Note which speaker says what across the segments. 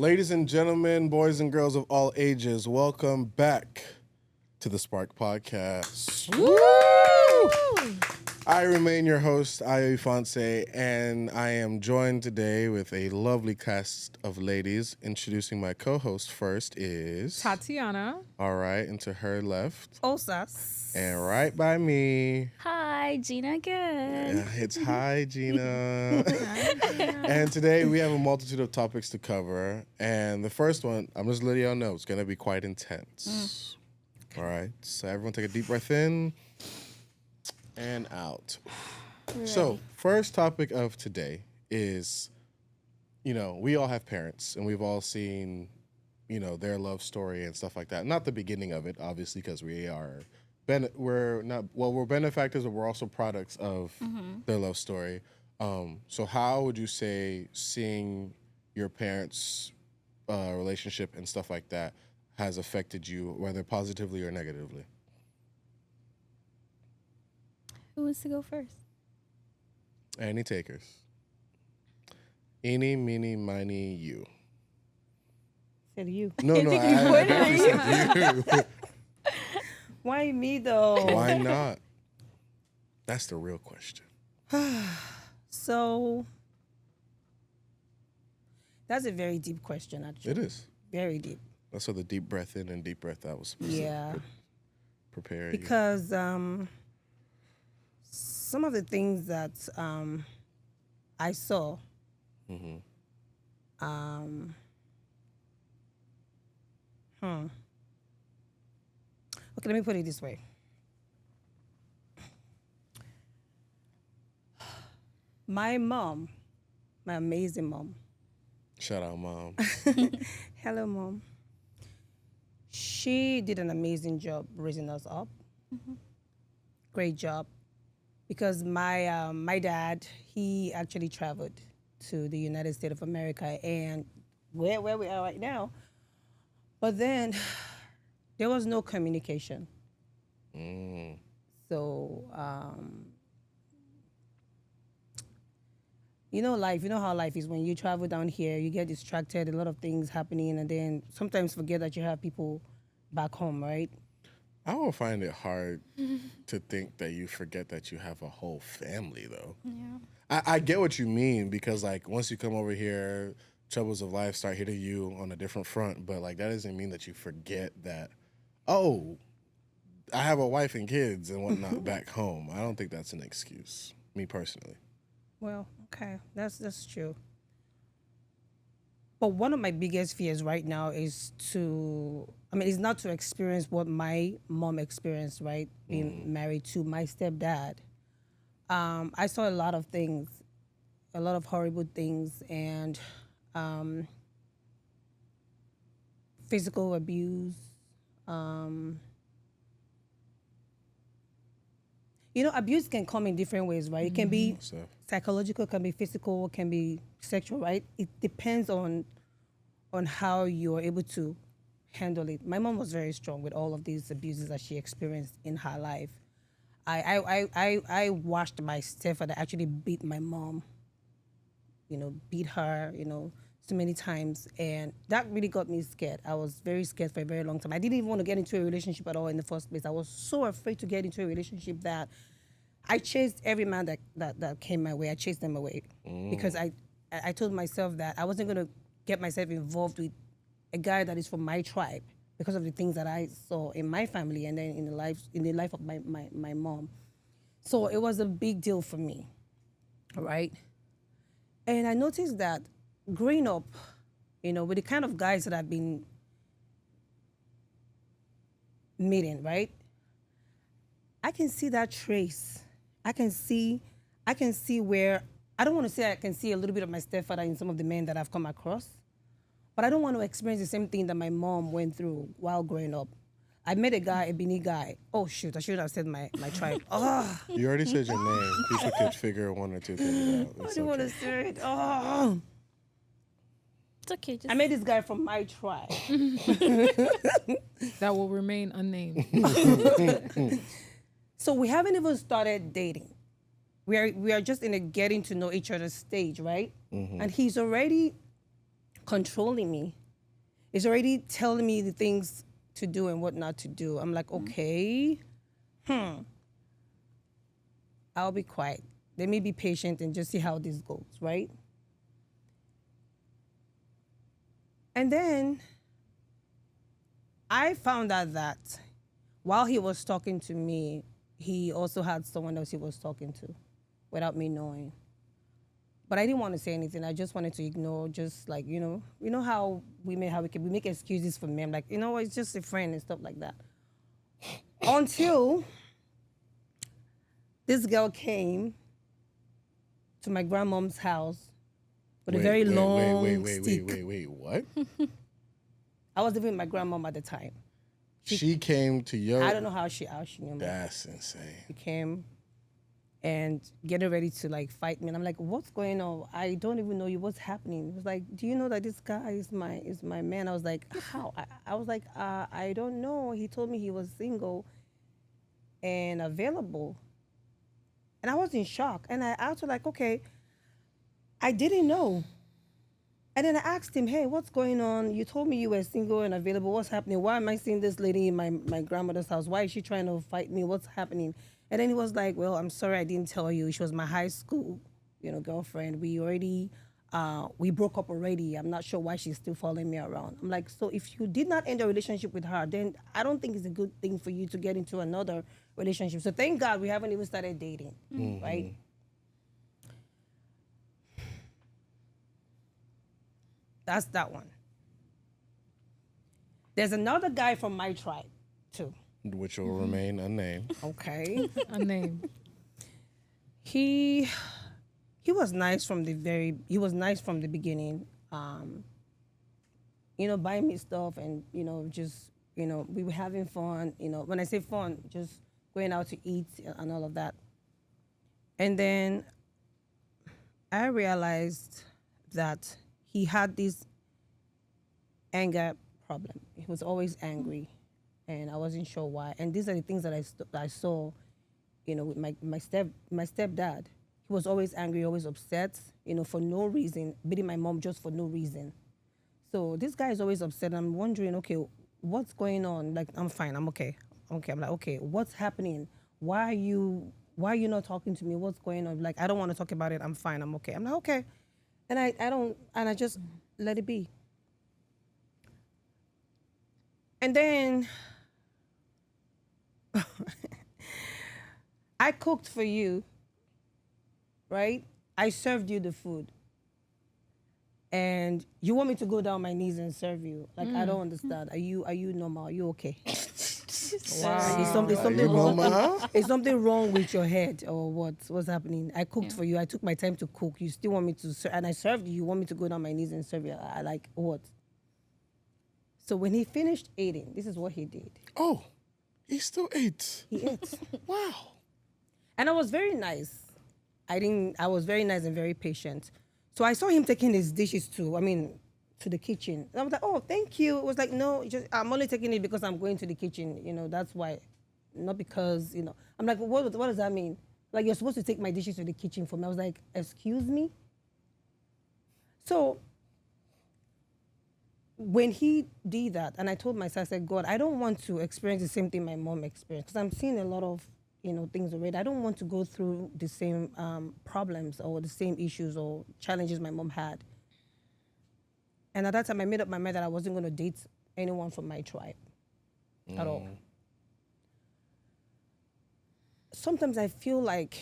Speaker 1: Ladies and gentlemen, boys and girls of all ages, welcome back to the Spark Podcast.
Speaker 2: Woo!
Speaker 1: I remain your host, Ayo Ifanse, and I am joined today with a lovely cast of ladies. Introducing my co-host first is...
Speaker 2: Tatiana.
Speaker 1: All right, and to her left.
Speaker 3: Osas.
Speaker 1: And right by me...
Speaker 4: Hi, Gina again.
Speaker 1: Yeah, it's hi, Gina. And today we have a multitude of topics to cover. And the first one, I'm just letting y'all know, it's going to be quite intense. All right, so everyone take a deep breath in and out. So, first topic of today is, we all have parents and we've all seen, their love story and stuff like that. Not the beginning of it, obviously, because we're benefactors, but we're also products of their love story. So how would you say seeing your parents' relationship and stuff like that has affected you, whether positively or negatively?
Speaker 4: Who wants to go first?
Speaker 1: Any takers? Eeny, meeny, miny, you.
Speaker 3: Said you.
Speaker 1: No, I definitely said you.
Speaker 3: Why me though?
Speaker 1: Why not? That's the real question.
Speaker 3: So that's a very deep question, actually.
Speaker 1: It is.
Speaker 3: Very deep.
Speaker 1: That's what the deep breath in and deep breath out was supposed
Speaker 3: Yeah.
Speaker 1: to prepare you.
Speaker 3: Because some of the things that I saw, okay, let me put it this way. My mom, my amazing mom.
Speaker 1: Shout out, Mom.
Speaker 3: Hello, Mom. She did an amazing job raising us up. Great job. Because my dad, he actually traveled to the United States of America and where we are right now. But then there was no communication. So, life, how life is. When you travel down here, you get distracted, a lot of things happening, and then sometimes forget that you have people back home, right?
Speaker 1: I will find it hard to think that you forget that you have a whole family, though.
Speaker 4: Yeah.
Speaker 1: I get what you mean because, once you come over here, troubles of life start hitting you on a different front. But, that doesn't mean that you forget that, oh, I have a wife and kids and whatnot back home. I don't think that's an excuse, me personally.
Speaker 3: Well, okay, that's true. But one of my biggest fears right now is is not to experience what my mom experienced, right? Being married to my stepdad. I saw a lot of things, a lot of horrible things, and physical abuse. Abuse can come in different ways, right? It can be psychological, can be physical, can be sexual, right? It depends on how you're able to handle it. My mom was very strong with all of these abuses that she experienced in her life. I watched my stepfather actually beat my mom, beat her, so many times. And that really got me scared. I was very scared for a very long time. I didn't even want to get into a relationship at all in the first place. I was so afraid to get into a relationship that I chased every man that came my way. I chased them away because I told myself that I wasn't going to get myself involved with a guy that is from my tribe because of the things that I saw in my family and then in the life of my mom. So it was a big deal for me, all right? And I noticed that growing up, with the kind of guys that I've been meeting, right? I can see that trace. I can see where, I don't want to say I can see a little bit of my stepfather in some of the men that I've come across, but I don't want to experience the same thing that my mom went through while growing up. I met a guy, a Bini guy. Oh, shoot, I should have said my tribe. Oh.
Speaker 1: You already said your name. People could figure one or two things out.
Speaker 3: I didn't want to say it. Oh.
Speaker 4: It's okay.
Speaker 3: I met this guy from my tribe.
Speaker 2: That will remain unnamed.
Speaker 3: So we haven't even started dating. We are just in a getting to know each other stage, right? And he's already controlling me. It's already telling me the things to do and what not to do. I'm like, okay, I'll be quiet. Let me be patient and just see how this goes, right? And then I found out that while he was talking to me, he also had someone else he was talking to without me knowing. But I didn't want to say anything. I just wanted to ignore, just like, you know how we make excuses for men, like, it's just a friend and stuff like that. Until this girl came to my grandmom's house with a very long stick.
Speaker 1: Wait, what?
Speaker 3: I was living with my grandmom at the time.
Speaker 1: She came to your...
Speaker 3: I don't know how she knew me.
Speaker 1: That's insane.
Speaker 3: She came and getting ready to like fight me. And I'm like, what's going on? I don't even know you. What's happening? It was like, do you know that this guy is my man? I was like, how? I was like, I don't know. He told me he was single and available. And I was in shock. And I asked her like, okay, I didn't know. And then I asked him, hey, what's going on? You told me you were single and available. What's happening? Why am I seeing this lady in my grandmother's house? Why is she trying to fight me? What's happening? And then he was like, well, I'm sorry I didn't tell you. She was my high school, girlfriend. We broke up already. I'm not sure why she's still following me around. I'm like, so if you did not end a relationship with her, then I don't think it's a good thing for you to get into another relationship. So thank God we haven't even started dating, right? That's that one. There's another guy from my tribe, too.
Speaker 1: Which will remain unnamed.
Speaker 3: Okay.
Speaker 2: Unnamed.
Speaker 3: He was nice from the beginning. Buying me stuff and, we were having fun. When I say fun, just going out to eat and all of that. And then I realized that he had this anger problem. He was always angry, and I wasn't sure why. And these are the things that I saw, with my stepdad. He was always angry, always upset, for no reason, beating my mom just for no reason. So this guy is always upset. I'm wondering, okay, what's going on? Like, I'm fine, I'm okay. Okay, I'm like, okay, what's happening? Why are you not talking to me? What's going on? Like, I don't want to talk about it. I'm fine, I'm okay. I'm like, okay. And I just let it be. And then I cooked for you, right? I served you the food. And you want me to go down my knees and serve you? Like, I don't understand. Are you normal? Are you okay? Wow. Is something wrong? Is something wrong with your head or what? What's happening? I cooked for you. I took my time to cook. You still want me to serve, and I served you. You want me to go down my knees and serve you? I like what? So when he finished eating, this is what he did.
Speaker 1: Oh, he still ate.
Speaker 3: He ate.
Speaker 1: Wow.
Speaker 3: And I was very nice. I was very nice and very patient. So I saw him taking his dishes to the kitchen. And I was like, oh, thank you. It was like, no, I'm only taking it because I'm going to the kitchen. That's why. Not because, I'm like, what does that mean? Like, you're supposed to take my dishes to the kitchen for me. I was like, excuse me? So when he did that, and I told myself, I said, God, I don't want to experience the same thing my mom experienced, because I'm seeing a lot of, things already. I don't want to go through the same problems or the same issues or challenges my mom had. And at that time, I made up my mind that I wasn't going to date anyone from my tribe at all. Sometimes I feel like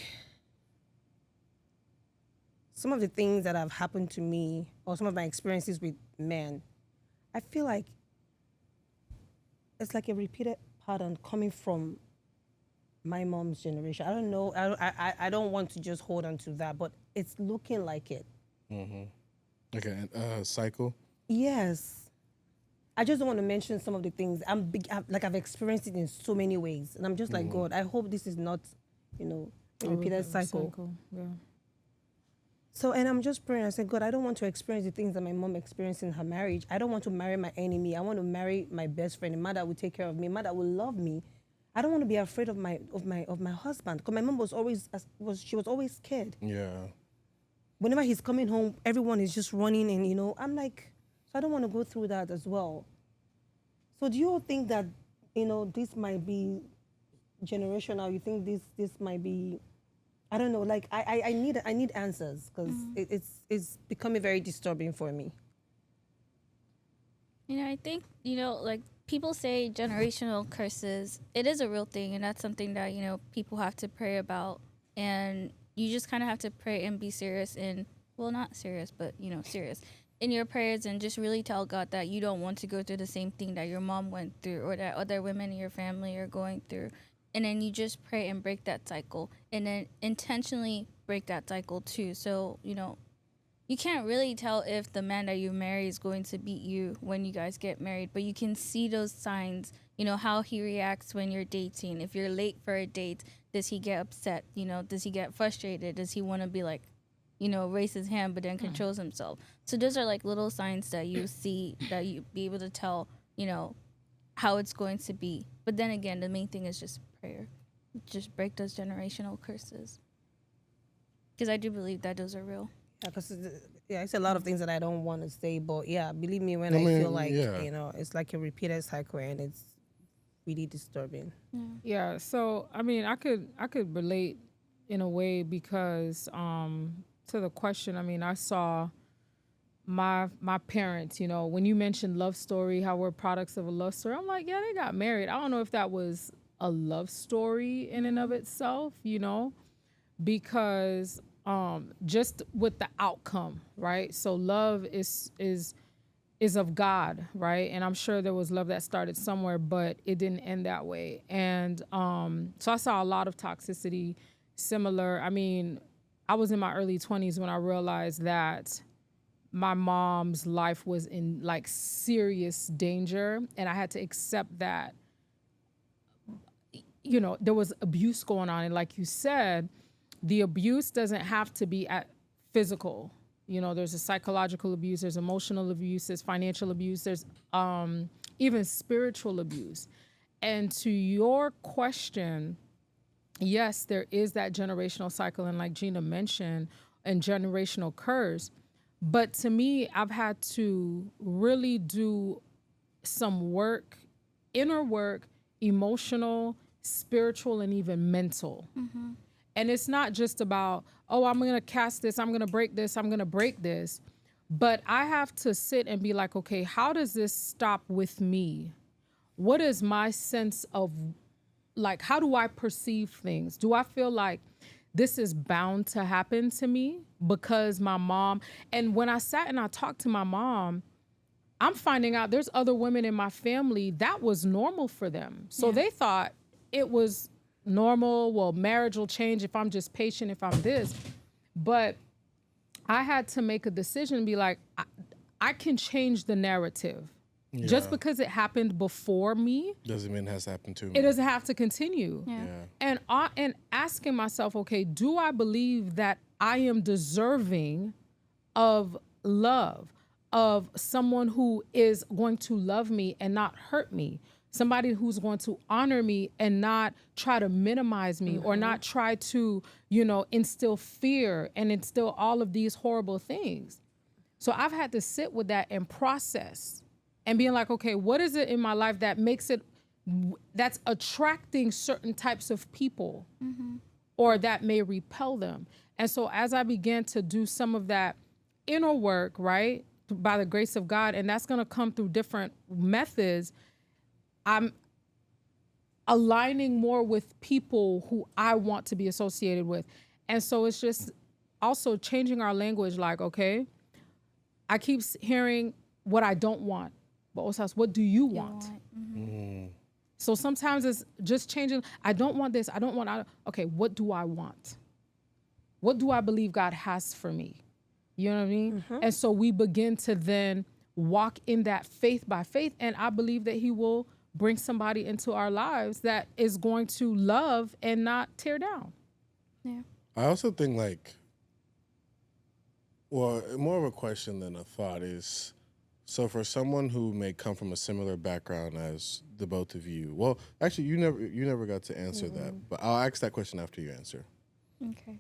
Speaker 3: some of the things that have happened to me or some of my experiences with men, I feel like it's like a repeated pattern coming from my mom's generation. I don't know. I don't want to just hold on to that, but it's looking like it.
Speaker 1: Okay, cycle?
Speaker 3: Yes. I just don't want to mention some of the things. I've experienced it in so many ways. And I'm just like, God, I hope this is not, a repeated cycle.
Speaker 2: Yeah.
Speaker 3: So, and I'm just praying. I said, God, I don't want to experience the things that my mom experienced in her marriage. I don't want to marry my enemy. I want to marry my best friend, a man that will take care of me, a man that will love me. I don't want to be afraid of my husband. Because my mom was always scared.
Speaker 1: Yeah.
Speaker 3: Whenever he's coming home, everyone is just running, and I'm like, So I don't want to go through that as well. So do you all think that, this might be generational? You think this might be, I don't know, like I need answers because it's becoming very disturbing for me.
Speaker 4: I think, like people say generational curses, it is a real thing. And that's something that, people have to pray about. And you just kind of have to pray and be serious well, not serious, but, serious in your prayers and just really tell God that you don't want to go through the same thing that your mom went through or that other women in your family are going through. And then you just pray and break that cycle and then intentionally break that cycle too. So, you can't really tell if the man that you marry is going to beat you when you guys get married, but you can see those signs, how he reacts when you're dating. If you're late for a date, does he get upset? Does he get frustrated? Does he want to be like, raise his hand but then controls himself? So those are like little signs that you see that you be able to tell, how it's going to be. But then again, the main thing is just prayer. Just break those generational curses. Because I do believe that those are real.
Speaker 3: Yeah, because it's a lot of things that I don't want to say, but yeah, believe me when I feel like, it's like a repeated cycle and it's really disturbing.
Speaker 2: Yeah. So I mean, I could relate in a way because to the question, I mean, I saw my parents, when you mentioned love story, how we're products of a love story, I'm like, yeah, they got married. I don't know if that was a love story in and of itself, because just with the outcome, right? So love is of God, right? And I'm sure there was love that started somewhere, but it didn't end that way. And so I saw a lot of toxicity similar. I mean, I was in my early 20s when I realized that my mom's life was in like serious danger, and I had to accept that, there was abuse going on. And like you said, the abuse doesn't have to be at physical. There's a psychological abuse, there's emotional abuse, there's financial abuse, there's even spiritual abuse. And to your question, yes, there is that generational cycle, and like Gina mentioned, and generational curse. But to me, I've had to really do some work, inner work, emotional, spiritual, and even mental. Mm-hmm. And it's not just about, I'm going to cast this, I'm going to break this, I'm going to break this. But I have to sit and be like, okay, how does this stop with me? What is my sense of, like, how do I perceive things? Do I feel like this is bound to happen to me because my mom, and when I sat and I talked to my mom, I'm finding out there's other women in my family that was normal for them. So they thought it was normal. Well, marriage will change if I'm just patient, if I'm this. But I had to make a decision and be like, I can change the narrative. Yeah. Just because it happened before me
Speaker 1: doesn't mean it has to happen to me.
Speaker 2: It doesn't have to continue.
Speaker 4: Yeah.
Speaker 2: And asking myself, okay, do I believe that I am deserving of love, of someone who is going to love me and not hurt me? Somebody who's going to honor me and not try to minimize me, or not try to, instill fear and instill all of these horrible things. So I've had to sit with that and process and being like, okay, what is it in my life that makes it, that's attracting certain types of people or that may repel them? And so as I began to do some of that inner work, right, by the grace of God, and that's going to come through different methods, I'm aligning more with people who I want to be associated with. And so it's just also changing our language. Like, okay, I keep hearing what I don't want, but also what do you want? So sometimes it's just changing. I don't want this. Okay, what do I want? What do I believe God has for me? You know what I mean? And so we begin to then walk in that faith by faith. And I believe that he will bring somebody into our lives that is going to love and not tear down.
Speaker 4: Yeah.
Speaker 1: I also think more of a question than a thought is, so for someone who may come from a similar background as the both of you, well, actually you never got to answer that, but I'll ask that question after you answer.
Speaker 4: Okay.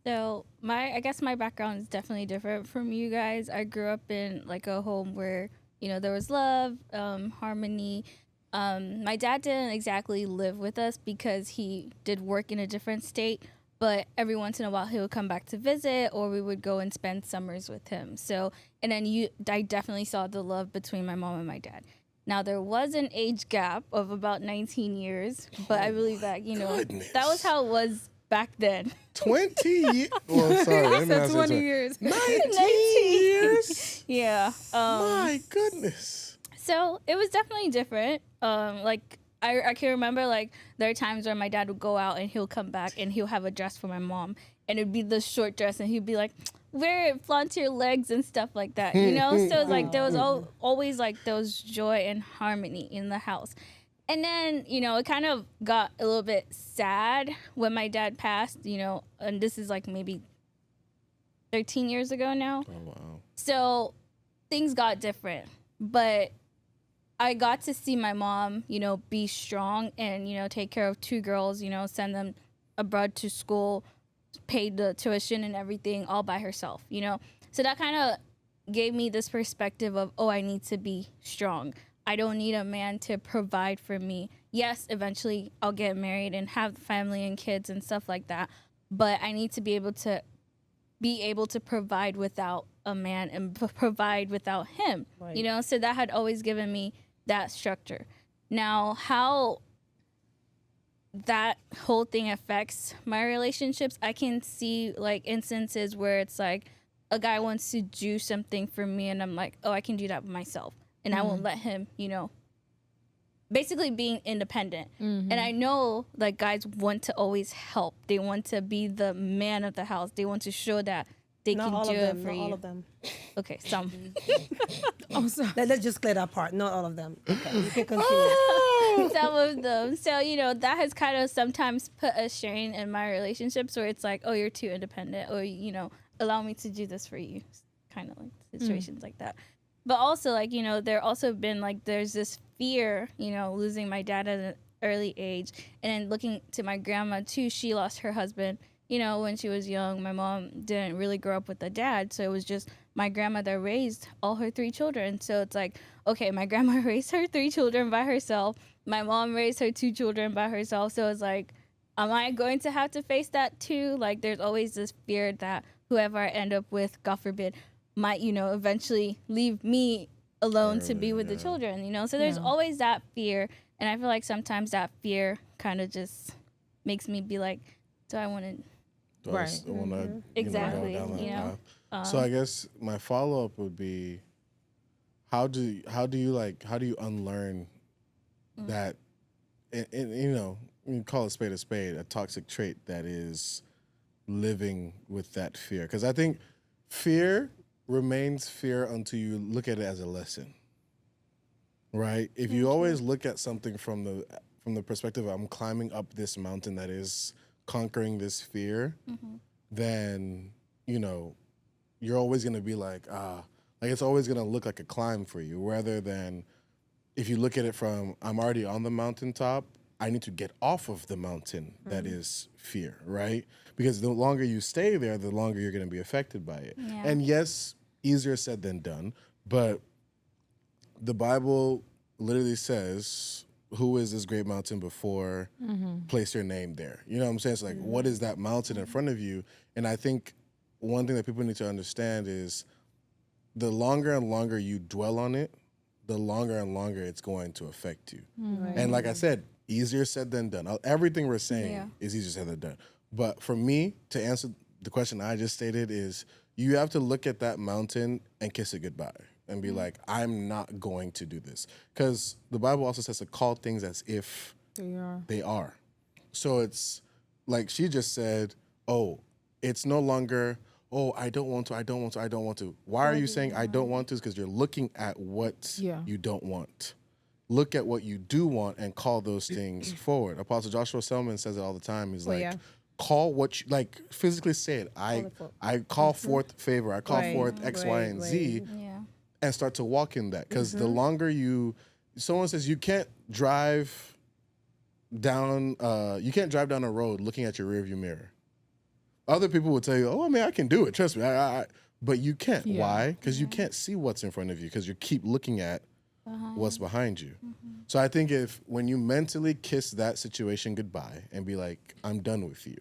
Speaker 4: So I guess my background is definitely different from you guys. I grew up in like a home where, there was love, harmony. My dad didn't exactly live with us because he did work in a different state, but every once in a while he would come back to visit, or we would go and spend summers with him. So, and then I definitely saw the love between my mom and my dad. Now there was an age gap of about 19 years, but I believe that,
Speaker 1: goodness.
Speaker 4: that was how it was back then.
Speaker 1: 20 years. Well, sorry. let me
Speaker 2: Said
Speaker 1: not say
Speaker 2: 20 years.
Speaker 1: 19 years?
Speaker 4: Yeah.
Speaker 1: My goodness.
Speaker 4: So it was definitely different. Like I can remember, like, there are times where my dad would go out and he'll come back and he'll have a dress for my mom, and it'd be the short dress, and he'd be like, wear it, flaunt your legs and stuff like that, So it's like there was always like there was joy and harmony in the house. And then, it kind of got a little bit sad when my dad passed, and this is like maybe 13 years ago now.
Speaker 1: Oh, wow.
Speaker 4: So things got different, but I got to see my mom, be strong and, take care of two girls, send them abroad to school, pay the tuition and everything all by herself, So that kind of gave me this perspective of, I need to be strong. I don't need a man to provide for me. Yes, eventually I'll get married and have family and kids and stuff like that, but I need to be able to provide without a man and provide without him,
Speaker 3: Right.
Speaker 4: So that had always given me that structure. Now, how that whole thing affects my relationships, I can see like instances where it's like a guy wants to do something for me and I'm like, I can do that myself, and I won't let him, basically being independent. And I know like guys want to always help. They want to be the man of the house. They want to show that they
Speaker 3: Not
Speaker 4: can
Speaker 3: all
Speaker 4: do
Speaker 3: of
Speaker 4: it
Speaker 3: them.
Speaker 4: for
Speaker 3: Not
Speaker 4: you.
Speaker 3: all of them.
Speaker 4: Okay, some.
Speaker 2: Oh, sorry.
Speaker 3: Let's just clear that part. Not all of them. Okay, you can continue.
Speaker 4: Some of them. So, that has kind of sometimes put a strain in my relationships where it's like, you're too independent, or, allow me to do this for you. Kind of like situations like that. But also, like, there also been like, there's this fear, losing my dad at an early age. And then looking to my grandma too, she lost her husband, when she was young. My mom didn't really grow up with a dad. So it was just my grandma that raised all her three children. So it's like, okay, my grandma raised her three children by herself. My mom raised her two children by herself. So it's like, am I going to have to face that too? Like, there's always this fear that whoever I end up with, God forbid, might, eventually leave me alone to be with the children, So there's always that fear. And I feel like sometimes that fear kind of just makes me be like, do I want to?
Speaker 2: Right.
Speaker 4: Exactly,
Speaker 1: Go down that
Speaker 4: you know?
Speaker 1: path? So I guess my follow up would be, how do you unlearn that, and you can call a spade, a toxic trait that is living with that fear? Because I think fear remains fear until you look at it as a lesson, right? If you always look at something from the perspective of, I'm climbing up this mountain that is conquering this fear, then you're always going to be like it's always going to look like a climb for you, rather than if you look at it from, I'm already on the mountaintop, I need to get off of the mountain that is fear, right? Because the longer you stay there, the longer you're going to be affected by it.
Speaker 4: Yeah.
Speaker 1: And yes, easier said than done, but the Bible literally says, who is this great mountain before place your name there? You know what I'm saying? It's like, what is that mountain in front of you? And I think one thing that people need to understand is, the longer and longer you dwell on it, the longer and longer it's going to affect you. And like I said, easier said than done. Everything we're saying is easier said than done. But for me, to answer the question I just stated, is you have to look at that mountain and kiss it goodbye and be like, I'm not going to do this. Because the Bible also says to call things as if they are. So it's like she just said, it's no longer, I don't want to. Why are you saying I don't want to? Because you're looking at what you don't want. Look at what you do want and call those things forward. Apostle Joshua Selman says it all the time. He's call what you, like, physically say it. I call forth favor. I call forth X, Y, and Z, and start to walk in that. Because the longer someone says you can't drive down a road looking at your rearview mirror. Other people will tell you, "Oh, I mean, I can do it. Trust me." But you can't.
Speaker 2: Yeah.
Speaker 1: Why? Because you can't see what's in front of you because you keep looking at what's behind you. So I think when you mentally kiss that situation goodbye and be like, "I'm done with you.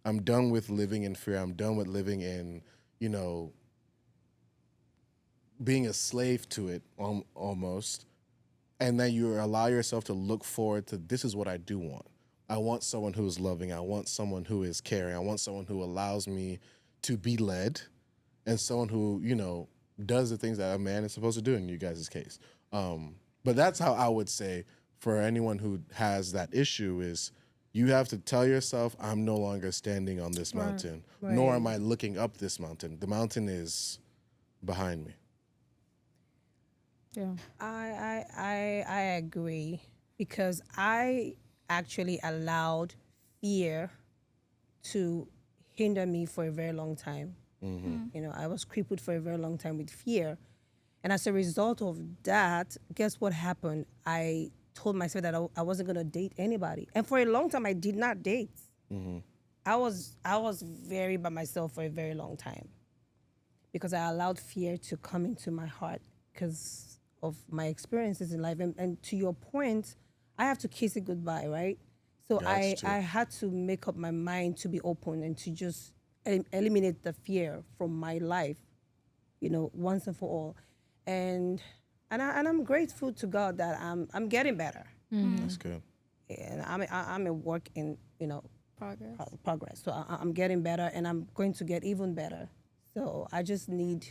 Speaker 1: I'm done with living in fear. I'm done with living in, being a slave to it almost." And then you allow yourself to look forward to, this is what I do want. I want someone who is loving. I want someone who is caring. I want someone who allows me to be led, and someone who, does the things that a man is supposed to do in you guys' case. But that's how I would say for anyone who has that issue is you have to tell yourself, I'm no longer standing on this mountain, nor am I looking up this mountain. The mountain is behind me.
Speaker 2: Yeah.
Speaker 3: I agree, because I actually allowed fear to hinder me for a very long time. I was crippled for a very long time with fear. And as a result of that, guess what happened? I told myself that I wasn't going to date anybody. And for a long time, I did not date. I was very by myself for a very long time because I allowed fear to come into my heart because of my experiences in life. And to your point, I have to kiss it goodbye, right? So I had to make up my mind to be open and to just eliminate the fear from my life, once and for all. And I'm grateful to God that I'm getting better.
Speaker 1: That's good.
Speaker 3: And I'm a work in progress. So I'm getting better, and I'm going to get even better. So I just need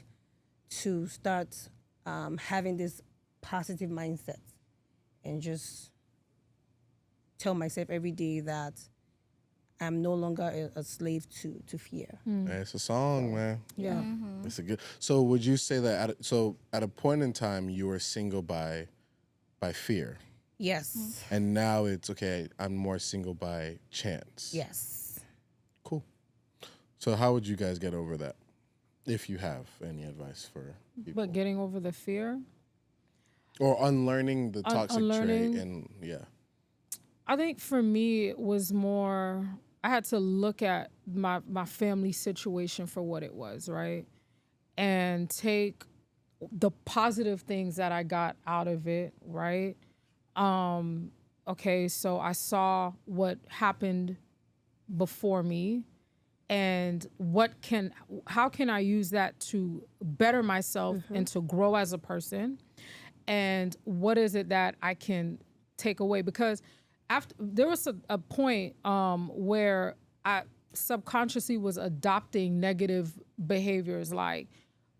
Speaker 3: to start having this positive mindset and just tell myself every day that I'm no longer a slave to fear.
Speaker 1: It's a song, man.
Speaker 2: Yeah.
Speaker 1: It's a good. So would you say that at a point in time you were single by fear,
Speaker 3: Yes.
Speaker 1: and now it's okay, I'm more single by chance?
Speaker 3: Yes.
Speaker 1: Cool. So how would you guys get over that, if you have any advice for people?
Speaker 2: But getting over the fear,
Speaker 1: Or unlearning the toxic
Speaker 2: unlearning.
Speaker 1: trait, and
Speaker 2: I think for me it was more, I had to look at my family situation for what it was, right? And take the positive things that I got out of it, right? Okay, so I saw what happened before me, and how can I use that to better myself and to grow as a person? And what is it that I can take away? Because there was a point where I subconsciously was adopting negative behaviors, like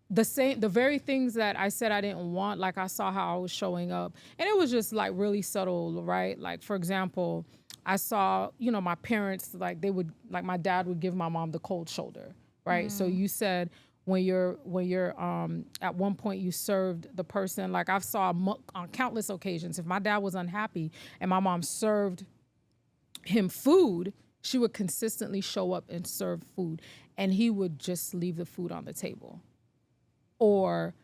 Speaker 2: the very things that I said I didn't want. Like I saw how I was showing up, and it was just like really subtle, right? Like for example, I saw my parents, like my dad would give my mom the cold shoulder, right? So you said when you're at one point you served the person, like I saw on countless occasions, if my dad was unhappy and my mom served him food, she would consistently show up and serve food, and he would just leave the food on the table, or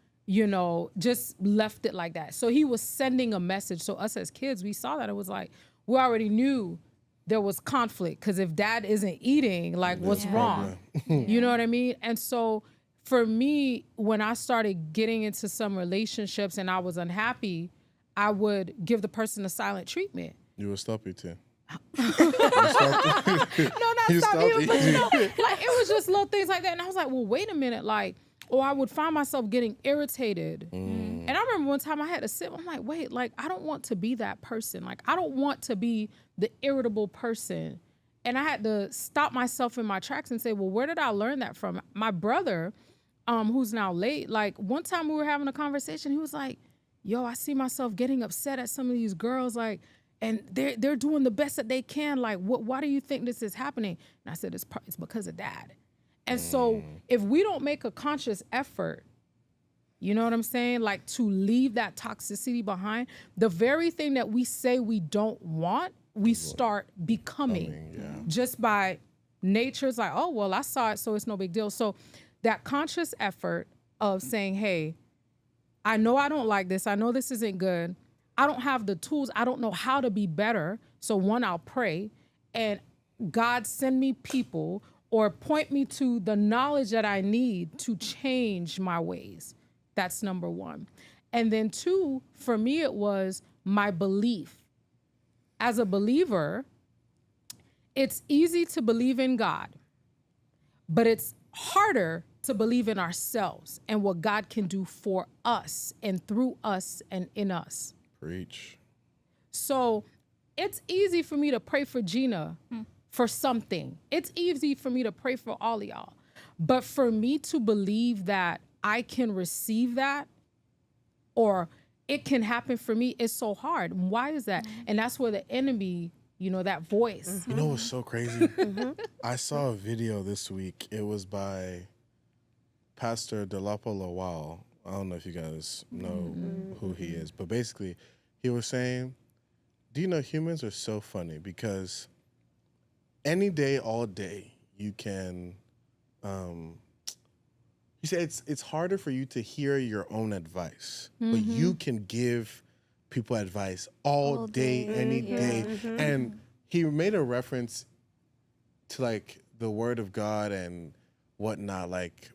Speaker 2: just left it like that. So he was sending a message. So us as kids, we saw that. It was like we already knew there was conflict, because if dad isn't eating, like what's wrong? You know what I mean? And so for me, when I started getting into some relationships and I was unhappy, I would give the person a silent treatment.
Speaker 1: you would stop eating.
Speaker 2: No, not
Speaker 1: You
Speaker 2: stop
Speaker 1: stopped
Speaker 2: eating, but
Speaker 1: eating.
Speaker 2: like it was just little things like that. And I was like, well, wait a minute, like, or I would find myself getting irritated. And I remember one time I had to sit, I'm like, wait, like, I don't want to be that person. Like, I don't want to be the irritable person. And I had to stop myself in my tracks and say, well, where did I learn that from? My brother, who's now late, like one time we were having a conversation, he was like, yo, I see myself getting upset at some of these girls, like, and they're doing the best that they can. Like, why do you think this is happening? And I said, it's because of dad. And so if we don't make a conscious effort, you know what I'm saying? Like to leave that toxicity behind, the very thing that we say we don't want, we start becoming just by nature. It's like, oh, well, I saw it, so it's no big deal. So that conscious effort of saying, hey, I know I don't like this. I know this isn't good. I don't have the tools. I don't know how to be better. So one, I'll pray, and God, send me people or point me to the knowledge that I need to change my ways. That's number one. And then two, for me, it was my belief. As a believer, it's easy to believe in God, but it's harder to believe in ourselves and what God can do for us and through us and in us.
Speaker 1: Preach.
Speaker 2: So it's easy for me to pray for Gina for something. It's easy for me to pray for all of y'all. But for me to believe that I can receive that or it can happen for me is so hard. Why is that? And that's where the enemy, that voice.
Speaker 1: You know what's so crazy? I saw a video this week. It was by Pastor Delapo Lawal. I don't know if you guys know who he is, but basically he was saying, do you know humans are so funny because any day, all day, you can, he said it's harder for you to hear your own advice, but you can give people advice all day, any day. And he made a reference to like the word of God and whatnot. Like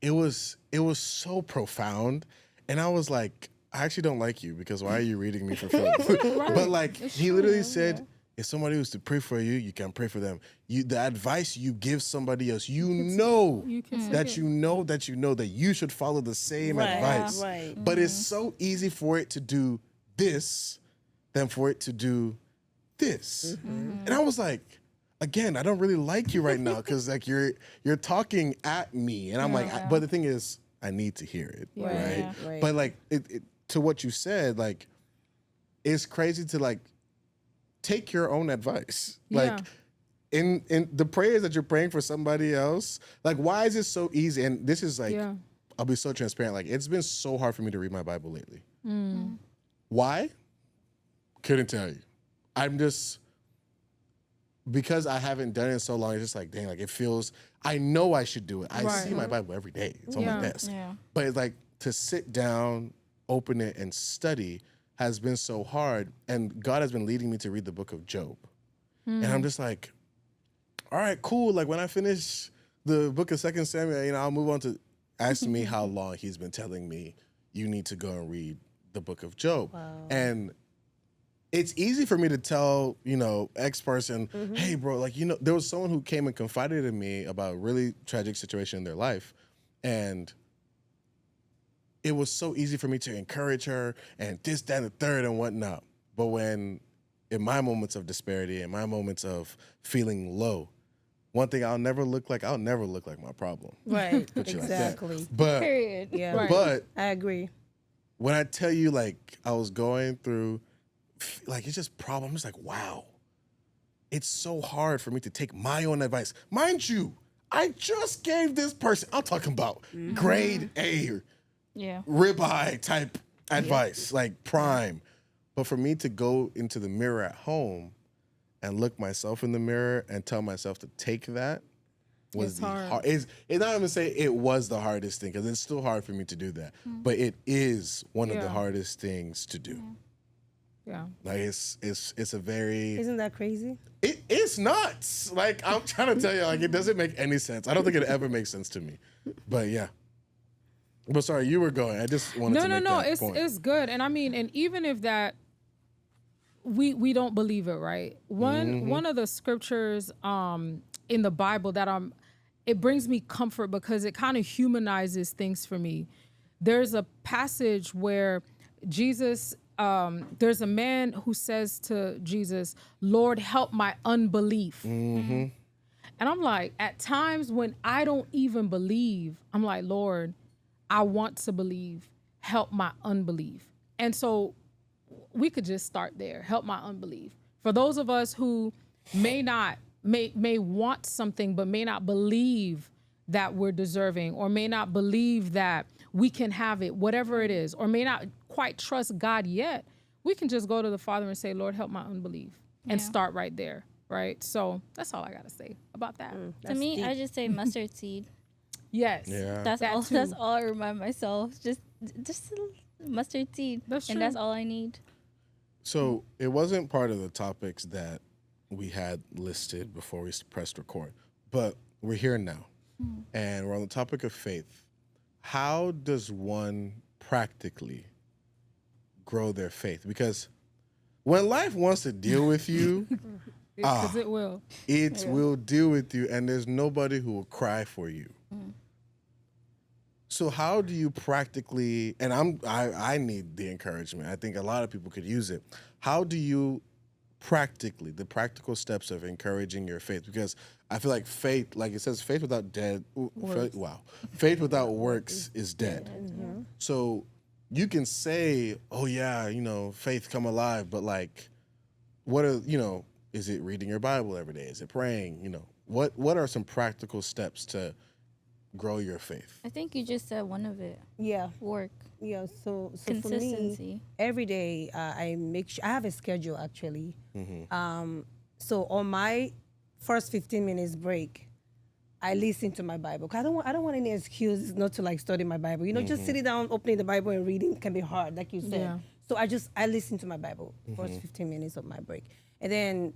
Speaker 1: it was so profound. And I was like, I actually don't like you because why are you reading me for fun? But like he literally said, if somebody was to pray for you, you can pray for them. The advice you give somebody else, you know that you should follow the same advice.
Speaker 3: Right.
Speaker 1: But it's so easy for it to do this than for it to do this. And I was like, again, I don't really like you right now because like you're talking at me, and I'm like, but the thing is, I need to hear it, right?
Speaker 3: Right.
Speaker 1: But like it to what you said, like it's crazy to like take your own advice, like in the prayers that you're praying for somebody else. Like, why is it so easy? And this is like, I'll be so transparent. Like, it's been so hard for me to read my Bible lately. Why? Couldn't tell you. I'm just, because I haven't done it in so long, it's just like, dang, like it feels, I know I should do it. I see my Bible every day. It's on my desk. But it's like to sit down, open it, and study has been so hard. And God has been leading me to read the book of Job. And I'm just like, all right, cool. Like when I finish the book of 2 Samuel, I'll move on to ask me how long he's been telling me you need to go and read the book of Job. And it's easy for me to tell, X person, hey, bro, like, there was someone who came and confided in me about a really tragic situation in their life. And it was so easy for me to encourage her and this, that, and the third and whatnot. But when in my moments of disparity, in my moments of feeling low, one thing I'll never look like my problem.
Speaker 3: Right.
Speaker 1: Put you
Speaker 3: Exactly.
Speaker 1: like that. But,
Speaker 4: Period.
Speaker 3: Yeah.
Speaker 2: Right.
Speaker 1: but
Speaker 3: I agree.
Speaker 1: when I tell you, like, I was going through, like, it's just problem. I'm just like, wow. It's so hard for me to take my own advice. Mind you, I just gave this person, I'm talking about grade A, ribeye type advice, like prime. But for me to go into the mirror at home and look myself in the mirror and tell myself to take that was the hard. It's not even say it was the hardest thing, because it's still hard for me to do that. But it is one of the hardest things to do.
Speaker 2: Yeah.
Speaker 1: Like it's a very,
Speaker 3: Isn't that crazy?
Speaker 1: it's nuts. Like I'm trying to tell you, like it doesn't make any sense. I don't think it ever makes sense to me. But yeah. But sorry, you were going. I just wanted to make that point.
Speaker 2: It's good. And I mean, and even if that we don't believe it, right? One of the scriptures in the Bible that it brings me comfort because it kind of humanizes things for me. There's a passage where Jesus, there's a man who says to Jesus, Lord, help my unbelief. And I'm like, at times when I don't even believe, I'm like, Lord, I want to believe, help my unbelief. And so we could just start there, help my unbelief. For those of us who may want something, but may not believe that we're deserving, or may not believe that we can have it, whatever it is, or may not quite trust God yet, we can just go to the Father and say, Lord, help my unbelief, and start right there, right? So that's all I got to say about that.
Speaker 4: To me, I just say mustard seed.
Speaker 2: Yes.
Speaker 1: Yeah.
Speaker 4: That's
Speaker 2: That
Speaker 4: all.
Speaker 2: too.
Speaker 4: That's all I remind myself. Just a mustard seed,
Speaker 2: That's
Speaker 4: and
Speaker 2: true.
Speaker 4: that's all I need.
Speaker 1: So it wasn't part of the topics that we had listed before we pressed record, but we're here now, and we're on the topic of faith. How does one practically grow their faith? Because when life wants to deal with you,
Speaker 2: Because it will.
Speaker 1: it will deal with you, and there's nobody who will cry for you. So how do you practically, and I need the encouragement. I think a lot of people could use it. How do you practically, the practical steps of encouraging your faith? Because I feel like faith, like it says, faith without faith without works is dead. So you can say, oh yeah, faith come alive, but like, what are, is it reading your Bible every day? Is it praying? What are some practical steps to grow your faith?
Speaker 4: I think you just said one of it.
Speaker 3: Yeah.
Speaker 4: Work.
Speaker 3: Yeah, so for me,
Speaker 4: Consistency.
Speaker 3: every day I make sure I have a schedule actually. So on my first 15 minutes break, I listen to my Bible. 'Cause I don't want any excuses not to like study my Bible. Just sitting down, opening the Bible and reading can be hard, like you said.
Speaker 2: Yeah.
Speaker 3: So I listen to my Bible first 15 minutes of my break, and then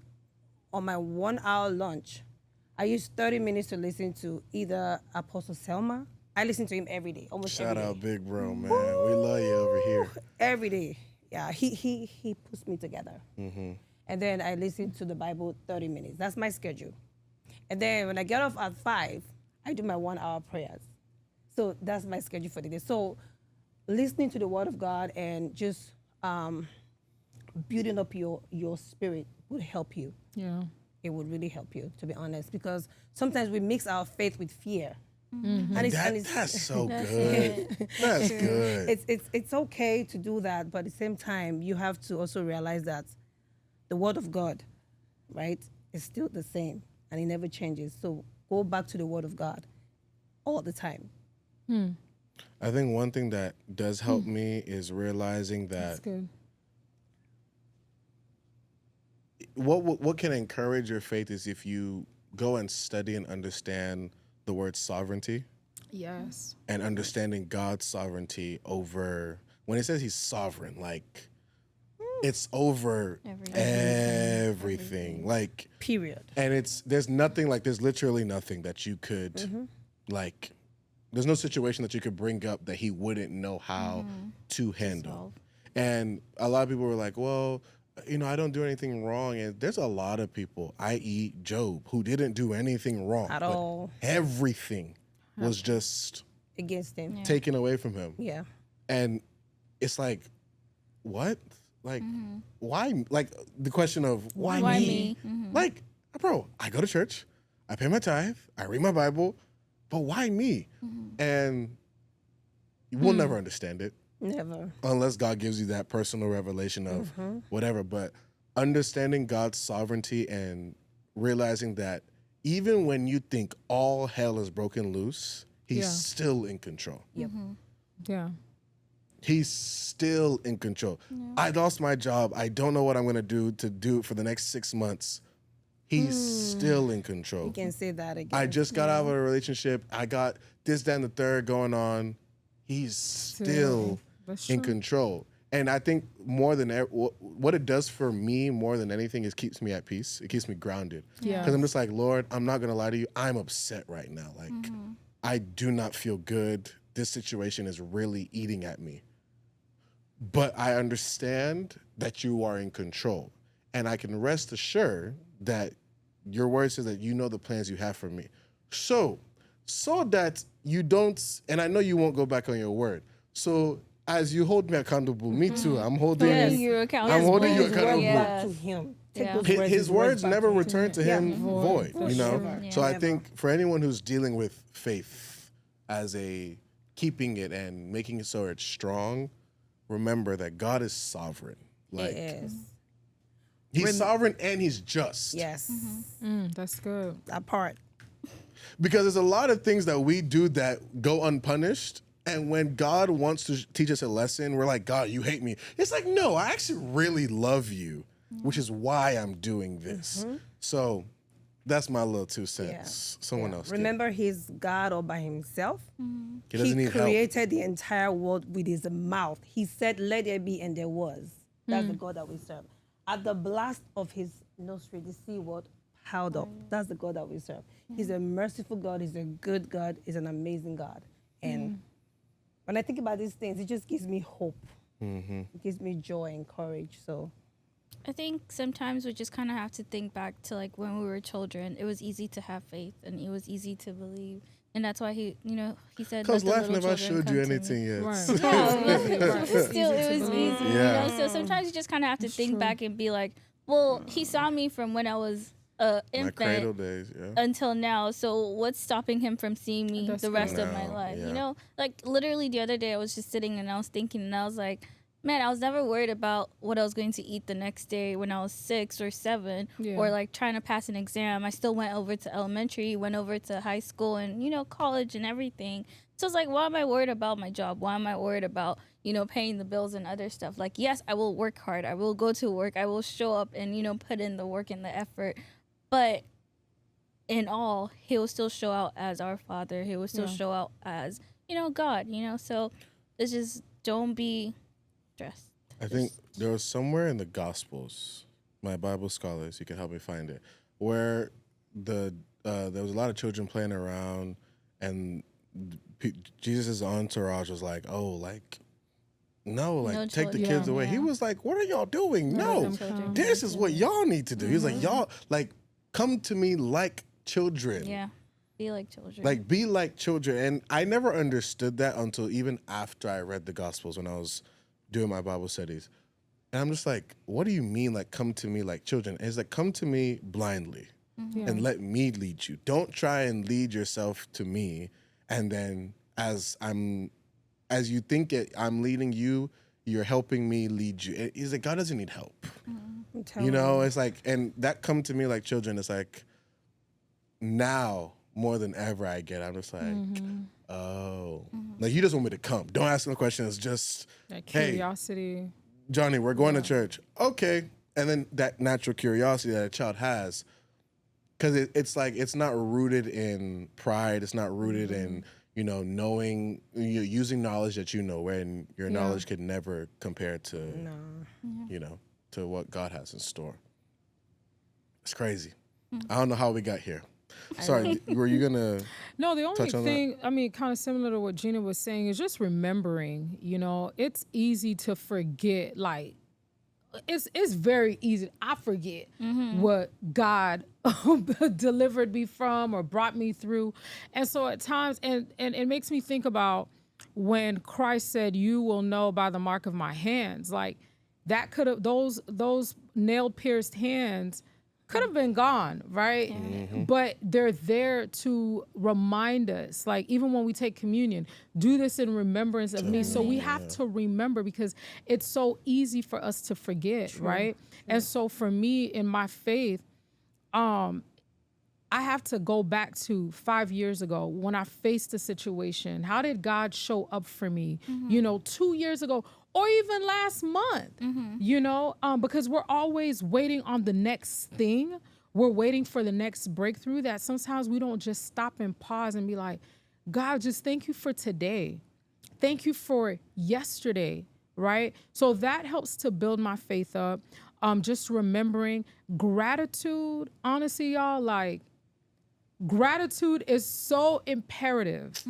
Speaker 3: on my 1 hour lunch, I use 30 minutes to listen to either Apostle Selma. I listen to him every day, almost
Speaker 1: Shout
Speaker 3: every day.
Speaker 1: out Big Bro, man. We love you over here.
Speaker 3: Every day. Yeah, he puts me together. And then I listen to the Bible 30 minutes. That's my schedule. And then when I get off at 5, I do my 1 hour prayers. So that's my schedule for the day. So listening to the Word of God and just building up your spirit would help you.
Speaker 2: Yeah.
Speaker 3: It would really help you, to be honest, because sometimes we mix our faith with fear.
Speaker 1: And that's so good. That's good.
Speaker 3: It's okay to do that, but at the same time, you have to also realize that the Word of God, right, is still the same, and it never changes. So go back to the Word of God all the time.
Speaker 1: I think one thing that does help me is realizing
Speaker 2: That's
Speaker 1: that
Speaker 2: good.
Speaker 1: what can encourage your faith is if you go and study and understand the word sovereignty
Speaker 2: Yes.
Speaker 1: and understanding God's sovereignty over, when it says he's sovereign, like it's over everything. Like,
Speaker 3: Period.
Speaker 1: and there's literally nothing that you could like, there's no situation that you could bring up that he wouldn't know how to handle. And a lot of people were like, well, I don't do anything wrong. And there's a lot of people, i.e. Job, who didn't do anything wrong.
Speaker 3: At
Speaker 1: but
Speaker 3: all.
Speaker 1: Everything was just
Speaker 3: Against him.
Speaker 1: taken away from him.
Speaker 3: Yeah.
Speaker 1: And it's like, what? Like, why? Like, the question of why me? Like, bro, I go to church, I pay my tithe, I read my Bible, but why me? And you will never understand it
Speaker 3: Never.
Speaker 1: unless God gives you that personal revelation of whatever. But understanding God's sovereignty and realizing that even when you think all hell is broken loose, he's
Speaker 2: Yeah.
Speaker 1: still in control.
Speaker 3: Yep.
Speaker 2: Yeah.
Speaker 1: He's still in control. I lost my job. I don't know what I'm going to do it for the next 6 months. He's still in control.
Speaker 3: You can say that again.
Speaker 1: I just got out of a relationship. I got this, that, and the third going on. He's still
Speaker 2: That's
Speaker 1: in
Speaker 2: true.
Speaker 1: control. And I think more than what it does for me more than anything is keeps me at peace. It keeps me grounded.
Speaker 2: Yeah.
Speaker 1: Because I'm just like, Lord, I'm not going to lie to you. I'm upset right now. Like, I do not feel good. This situation is really eating at me. But I understand that you are in control. And I can rest assured that your word says that you know the plans you have for me. So that you don't, and I know you won't go back on your word. So as you hold me accountable, me too, I'm holding
Speaker 4: Holding
Speaker 1: you.
Speaker 4: you accountable.
Speaker 1: I'm holding you
Speaker 3: His word
Speaker 1: accountable.
Speaker 3: back to him. Take
Speaker 4: Yeah.
Speaker 3: those
Speaker 1: His words
Speaker 3: back
Speaker 1: never
Speaker 3: to him.
Speaker 1: return to him void,
Speaker 3: For
Speaker 1: you know?
Speaker 3: sure.
Speaker 1: So I
Speaker 3: Never.
Speaker 1: think for anyone who's dealing with faith as a keeping it and making it so it's strong, remember that God is sovereign. Like,
Speaker 3: It is.
Speaker 1: he's sovereign and he's just.
Speaker 3: Yes.
Speaker 2: That's good.
Speaker 3: That part.
Speaker 1: Because there's a lot of things that we do that go unpunished. And when God wants to teach us a lesson, we're like, God, you hate me. It's like, no, I actually really love you, which is why I'm doing this. So that's my little 2 cents. Someone else.
Speaker 3: Remember, he's God all by himself.
Speaker 1: He doesn't need help.
Speaker 3: created the entire world with his mouth. He said, let there be, and there was. That's the God that we serve. At the blast of his nostril, the sea what piled up. That's the God that we serve. He's a merciful God. He's a good God. He's an amazing God. And when I think about these things, it just gives me hope. It gives me joy and courage. So
Speaker 4: I think sometimes we just kind of have to think back to like when we were children. It was easy to have faith and it was easy to believe. And that's why he said,
Speaker 1: Because
Speaker 4: "Let the
Speaker 1: life
Speaker 4: little
Speaker 1: never
Speaker 4: children
Speaker 1: showed you
Speaker 4: come to me."
Speaker 1: anything yet.
Speaker 2: Right.
Speaker 4: It was easy.
Speaker 1: Yeah.
Speaker 4: So sometimes you just kind of have to think back and be like, well, he saw me from when I was
Speaker 1: My cradle
Speaker 4: infant
Speaker 1: days, yeah.
Speaker 4: until now. So what's stopping him from seeing me
Speaker 2: That's
Speaker 4: the rest of my
Speaker 1: No,
Speaker 4: life?
Speaker 1: yeah.
Speaker 4: You know, like literally the other day I was just sitting and I was thinking and I was like, man, I was never worried about what I was going to eat the next day when I was 6 or 7
Speaker 2: Yeah.
Speaker 4: or like trying to pass an exam. I still went over to elementary, went over to high school and, college and everything. So it's like, why am I worried about my job? Why am I worried about, paying the bills and other stuff? Like, yes, I will work hard. I will go to work. I will show up and, put in the work and the effort. But in all, he will still show out as our Father. He will still show out as, God, So it's just don't be stressed.
Speaker 1: I think there was somewhere in the Gospels, my Bible scholars, you can help me find it, where there was a lot of children playing around, and Jesus' entourage was like, "Oh, like, no, like,
Speaker 4: No
Speaker 1: take the
Speaker 4: children.
Speaker 1: kids
Speaker 4: Yeah.
Speaker 1: away."
Speaker 4: Yeah.
Speaker 1: He was like, "What are y'all doing? No,
Speaker 4: children.
Speaker 1: this is what y'all need to do." He was like, "Y'all, like, come to me like children."
Speaker 4: Yeah. Be like children.
Speaker 1: Like, be like children. And I never understood that until even after I read the Gospels when I was doing my Bible studies. And I'm just like, what do you mean, like, come to me like children? And it's like, come to me blindly and let me lead you. Don't try and lead yourself to me. And then as you think I'm leading you, you're helping me lead you. He's like, God doesn't need help.
Speaker 3: I'm telling you.
Speaker 1: It's like, and that come to me like children, it's like, now more than ever I get, I'm just like, oh, like, he doesn't want me to come. Don't ask no questions. Just,
Speaker 2: That
Speaker 1: hey,
Speaker 2: curiosity.
Speaker 1: Johnny, we're going to church. Okay. And then that natural curiosity that a child has, because it's like, it's not rooted in pride. It's not rooted in, knowing, using knowledge that when your knowledge could never compare to, to what God has in store. It's crazy. I don't know how we got here. Sorry, were you going to?
Speaker 2: No, the only
Speaker 1: touch on
Speaker 2: thing, I mean, kind of similar to what Gina was saying, is just remembering, it's easy to forget, like, it's very easy. I forget what God delivered me from or brought me through. And so at times, and it makes me think about when Christ said, "You will know by the mark of my hands." Like, that could have, those nail pierced hands could have been gone, right? But they're there to remind us, like, even when we take communion, do this in remembrance of me. So we have to remember, because it's so easy for us to forget, right? And so for me in my faith, I have to go back to 5 years ago when I faced a situation. How did God show up for me? 2 years ago, or even last month, because we're always waiting on the next thing. We're waiting for the next breakthrough, that sometimes we don't just stop and pause and be like, God, just thank you for today. Thank you for yesterday, right? So that helps to build my faith up. Just remembering gratitude. Honestly, y'all, like, gratitude is so imperative.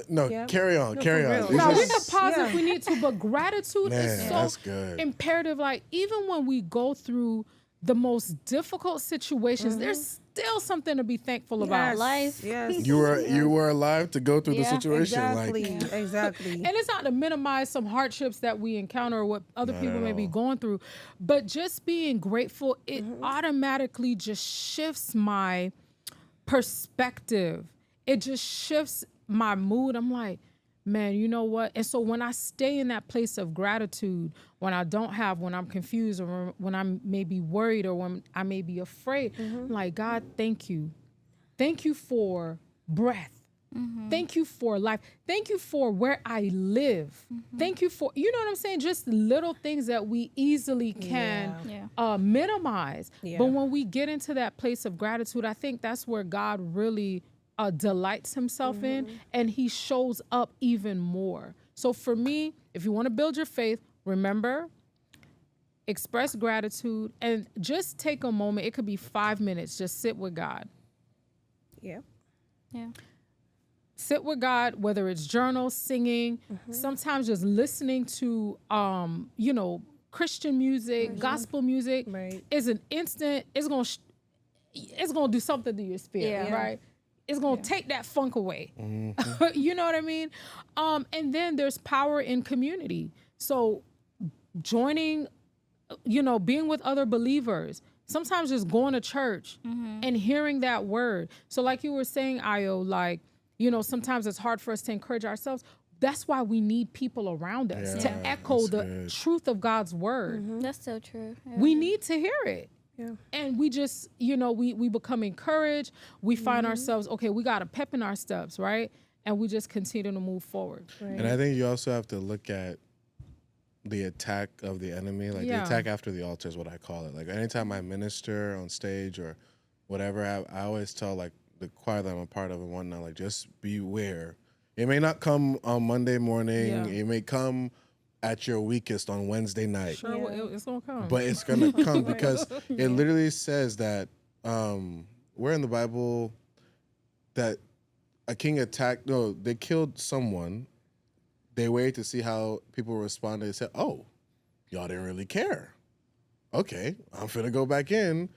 Speaker 1: No,
Speaker 3: Yeah.
Speaker 1: carry on,
Speaker 3: No,
Speaker 1: carry
Speaker 3: for
Speaker 1: on.
Speaker 3: real.
Speaker 1: It's
Speaker 2: Now, we
Speaker 1: just-
Speaker 2: can pause if we need to, but gratitude
Speaker 1: Man,
Speaker 2: is
Speaker 1: that's
Speaker 2: so
Speaker 1: good.
Speaker 2: imperative. Like, even when we go through the most difficult situations, there's still something to be thankful about.
Speaker 3: Yes,
Speaker 4: Life.
Speaker 3: Yes.
Speaker 1: you were alive to go through the
Speaker 4: Yeah,
Speaker 1: situation.
Speaker 3: Exactly.
Speaker 1: Like,
Speaker 3: Exactly.
Speaker 2: And it's not to minimize some hardships that we encounter or what other people may be going through, but just being grateful, it automatically just shifts my perspective. It just shifts my mood. I'm like, man, you know what? And so when I stay in that place of gratitude, when I don't have, when I'm confused, or when I may be worried, or when I may be afraid, I'm like, God, thank you. Thank you for breath. Thank you for life. Thank you for where I live. Thank you for, you know what I'm saying? Just little things that we easily can minimize.
Speaker 3: Yeah.
Speaker 2: But when we get into that place of gratitude, I think that's where God really delights himself in, and he shows up even more. So for me, if you want to build your faith, remember, express gratitude, and just take a moment. It could be 5 minutes. Just sit with God.
Speaker 3: Yeah.
Speaker 4: Yeah.
Speaker 2: Sit with God, whether it's journal, singing, sometimes just listening to, Christian music, gospel music
Speaker 3: Right.
Speaker 2: is an instant. It's gonna do something to your spirit,
Speaker 4: Yeah.
Speaker 2: right? It's gonna take that funk away. You know what I mean? And then there's power in community. So joining, being with other believers. Sometimes just going to church and hearing that word. So like you were saying, Ayo, like, sometimes it's hard for us to encourage ourselves. That's why we need people around us to echo the truth of God's word.
Speaker 4: That's so true. Yeah.
Speaker 2: We need to hear it.
Speaker 3: Yeah.
Speaker 2: And we just, we become encouraged. We find ourselves, okay, we got a pep in our steps, right? And we just continue to move forward.
Speaker 3: Right.
Speaker 1: And I think you also have to look at the attack of the enemy, like the attack after the altar is what I call it. Like anytime I minister on stage or whatever, I always tell like the choir that I'm a part of and whatnot, like just beware. It may not come on Monday morning.
Speaker 2: Yeah.
Speaker 1: It may come at your weakest on Wednesday night.
Speaker 2: Sure, it's going to come.
Speaker 1: But it's gonna come because it literally says that where in the Bible that a king attacked. No, they killed someone. They waited to see how people responded. They said, "Oh, y'all didn't really care. Okay, I'm finna go back in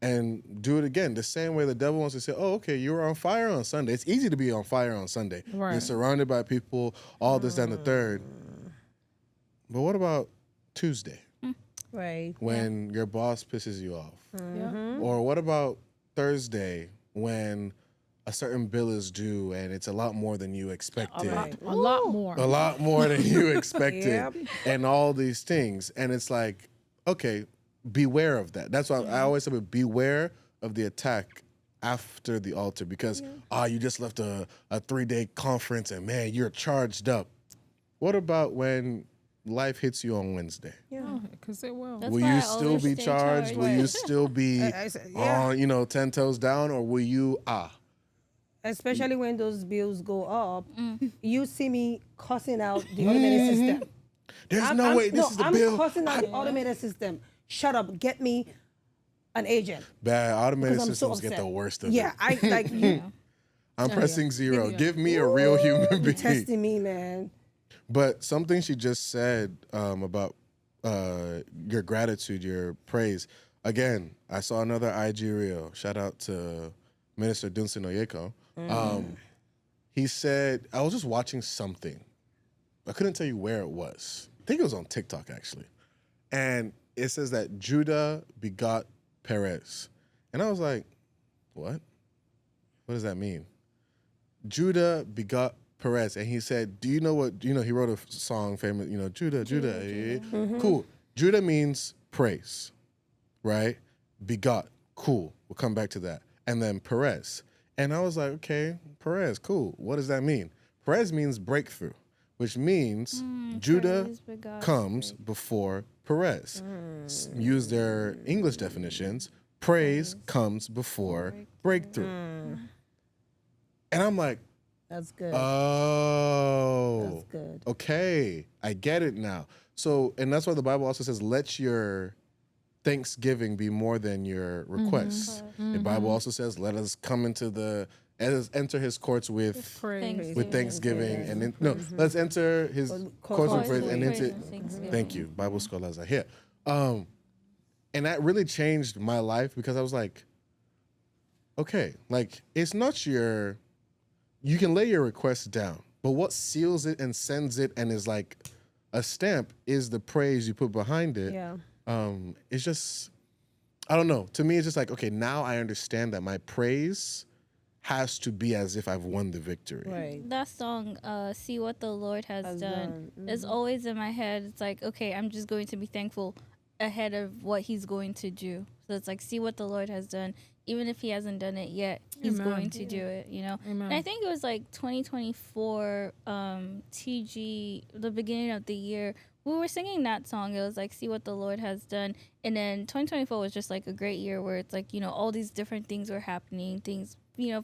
Speaker 1: and do it again." The same way the devil wants to say, "Oh, okay, you were on fire on Sunday." It's easy to be on fire on Sunday.
Speaker 2: Right.
Speaker 1: You're surrounded by people, all this, that, and the third. But what about Tuesday?
Speaker 3: Right.
Speaker 1: When your boss pisses you off?
Speaker 2: Yeah.
Speaker 1: Or what about Thursday when a certain bill is due and it's a lot more than you expected?
Speaker 2: A lot more.
Speaker 1: A lot more than you expected.
Speaker 3: Yep.
Speaker 1: And all these things. And it's like, okay, beware of that. That's why I always say beware of the attack after the altar because, you just left a 3-day conference and man, you're charged up. What about when life hits you on Wednesday?
Speaker 2: Because it will.
Speaker 4: That's
Speaker 1: Will
Speaker 4: why
Speaker 1: you
Speaker 4: I
Speaker 1: still
Speaker 4: always
Speaker 1: be
Speaker 4: stay
Speaker 1: charged? Will you still be
Speaker 3: I said, yeah.
Speaker 1: on, 10 toes down? Or will you,
Speaker 3: Especially when those bills go up, you see me cussing out the automated system.
Speaker 1: there's no way this is the
Speaker 3: I'm
Speaker 1: bill.
Speaker 3: cussing out the automated system. Shut up. Get me an agent.
Speaker 1: Bad automated
Speaker 3: Because I'm so
Speaker 1: systems get
Speaker 3: upset.
Speaker 1: the worst of
Speaker 3: Yeah,
Speaker 1: it.
Speaker 3: I like you
Speaker 1: I'm pressing zero.
Speaker 2: Yeah.
Speaker 1: Give me a real human being.
Speaker 3: testing me, man.
Speaker 1: But something she just said about your gratitude, your praise. Again, I saw another IG reel. Shout out to Minister Dunsin Oyeko. He said, I was just watching something. I couldn't tell you where it was. I think it was on TikTok, actually. And it says that Judah begot Perez. And I was like, what? What does that mean? Judah begot Perez. And he said, do you know what, he wrote a song famous, Judah. Cool. Judah means praise, right? Begot, cool. We'll come back to that. And then Perez. And I was like, okay, Perez, cool. What does that mean? Perez means breakthrough, which means Judah
Speaker 4: praise begot
Speaker 1: comes before Perez. Use their English definitions. Praise comes before breakthrough. And I'm like,
Speaker 3: That's good.
Speaker 1: oh,
Speaker 3: That's good.
Speaker 1: okay, I get it now. So, and that's why the Bible also says, let your thanksgiving be more than your requests. The Bible also says, let us enter his courts with
Speaker 2: Praise.
Speaker 1: thanksgiving. And then, let's enter his courts with praise and into,
Speaker 4: Thanksgiving.
Speaker 1: thank you, Bible scholars are here. And that really changed my life because I was like, okay, like it's not you can lay your request down, but what seals it and sends it and is like a stamp is the praise you put behind it.
Speaker 3: Yeah.
Speaker 1: It's just, I don't know. To me, it's just like, okay, now I understand that my praise has to be as if I've won the victory.
Speaker 3: Right.
Speaker 4: That song, See What the Lord Has Done, is always in my head. It's like, okay, I'm just going to be thankful ahead of what he's going to do. So it's like, see what the Lord has done. Even if he hasn't done it yet, he's
Speaker 2: Amen.
Speaker 4: going to do it,
Speaker 2: Amen.
Speaker 4: And I think it was like 2024, TG, the beginning of the year, we were singing that song. It was like, see what the Lord has done. And then 2024 was just like a great year where it's like, all these different things were happening, things,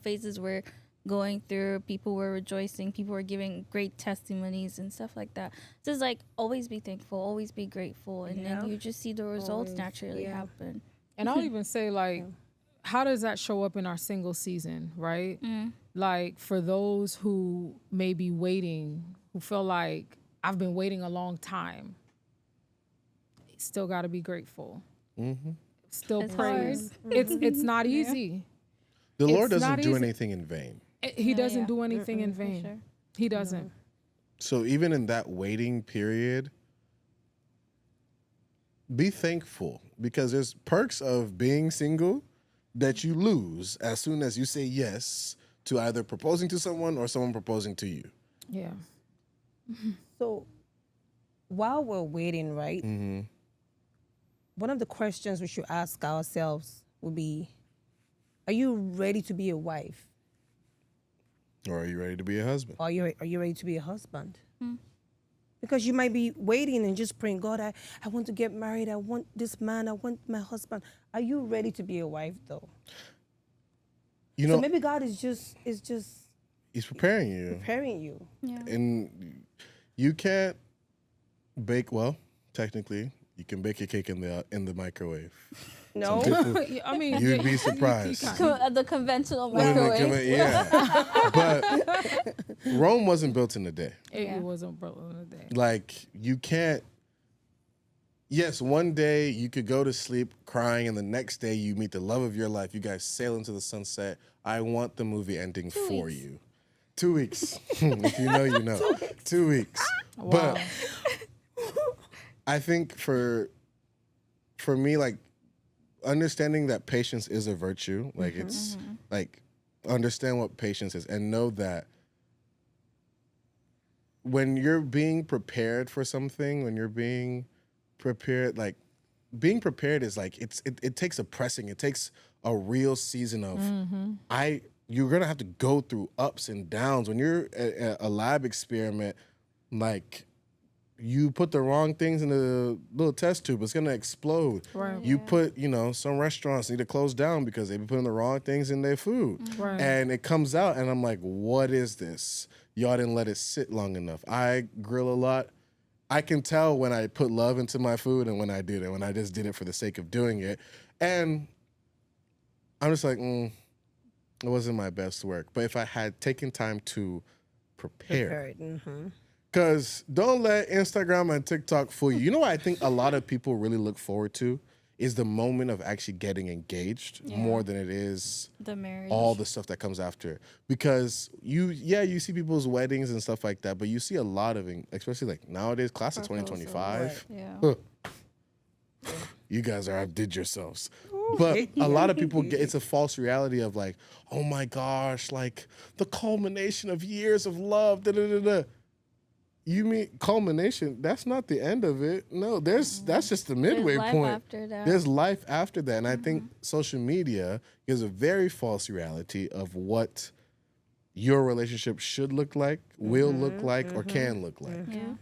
Speaker 4: phases were going through. People were rejoicing. People were giving great testimonies and stuff like that. So it's like always be thankful, always be grateful, and
Speaker 3: Yeah.
Speaker 4: then you just see the results
Speaker 3: Always,
Speaker 4: naturally
Speaker 3: yeah.
Speaker 4: happen.
Speaker 2: And I'll even say, like, how does that show up in our single season, right? Like, for those who may be waiting, who feel like I've been waiting a long time, still got to be grateful. Still
Speaker 4: It's
Speaker 2: praise.
Speaker 4: hard.
Speaker 2: It's not easy.
Speaker 1: The Lord
Speaker 2: It's
Speaker 1: doesn't
Speaker 2: not
Speaker 1: do
Speaker 2: easy.
Speaker 1: anything in vain.
Speaker 2: He doesn't
Speaker 4: yeah.
Speaker 2: do anything in
Speaker 4: For
Speaker 2: vain.
Speaker 4: sure.
Speaker 2: He doesn't.
Speaker 1: So even in that waiting period, be thankful because there's perks of being single that you lose as soon as you say yes to either proposing to someone or someone proposing to you.
Speaker 2: Yeah.
Speaker 3: So while we're waiting, right?
Speaker 1: Mm-hmm.
Speaker 3: One of the questions we should ask ourselves would be, are you ready to be a wife?
Speaker 1: Or are you ready to be a husband?
Speaker 3: Are you ready to be a husband? Because you might be waiting and just praying, God, I want to get married. I want this man. I want my husband. Are you ready to be a wife though?
Speaker 1: You
Speaker 3: So
Speaker 1: know,
Speaker 3: maybe God is just
Speaker 1: He's preparing you.
Speaker 3: preparing you.
Speaker 4: Yeah.
Speaker 1: And you can't bake, well, technically, you can bake a cake in the microwave.
Speaker 3: No.
Speaker 2: I mean,
Speaker 1: You'd be surprised.
Speaker 4: The conventional
Speaker 1: When they
Speaker 4: microwave.
Speaker 1: come in- yeah. But Rome wasn't built in a day.
Speaker 2: it wasn't broken in a day.
Speaker 1: Like, you can't. Yes, one day you could go to sleep crying, and the next day you meet the love of your life. You guys sail into the sunset. I want the movie ending for
Speaker 4: weeks.
Speaker 1: you. 2 weeks. If you know, you know. 2 weeks. But I think for me, like, understanding that patience is a virtue, like it's like understand what patience is and know that when you're being prepared for something, when you're being prepared, like being prepared is like it takes a pressing, it takes a real season of you're gonna have to go through ups and downs when you're a lab experiment. Like, you put the wrong things in the little test tube, it's gonna explode.
Speaker 2: Right.
Speaker 1: You put, some restaurants need to close down because they've been putting the wrong things in their food.
Speaker 2: Right.
Speaker 1: And it comes out and I'm like, what is this? Y'all didn't let it sit long enough. I grill a lot. I can tell when I put love into my food and when I did it, when I just did it for the sake of doing it. And I'm just like, it wasn't my best work. But if I had taken time to prepare. Because don't let Instagram and TikTok fool you. You know what I think a lot of people really look forward to is the moment of actually getting engaged more than it is
Speaker 4: The marriage.
Speaker 1: all the stuff that comes after. Because you see people's weddings and stuff like that, but you see a lot of it, especially like nowadays, class of 2025.
Speaker 4: Yeah.
Speaker 1: You guys are outdid yourselves. But a lot of people it's a false reality of like, oh my gosh, like the culmination of years of love, da-da-da-da. You mean culmination? That's not the end of it. No, that's just the midway
Speaker 4: life
Speaker 1: point.
Speaker 4: after that.
Speaker 1: There's life after that. And I think social media gives a very false reality of what your relationship should look like, will look like, or can look like.
Speaker 4: Yeah.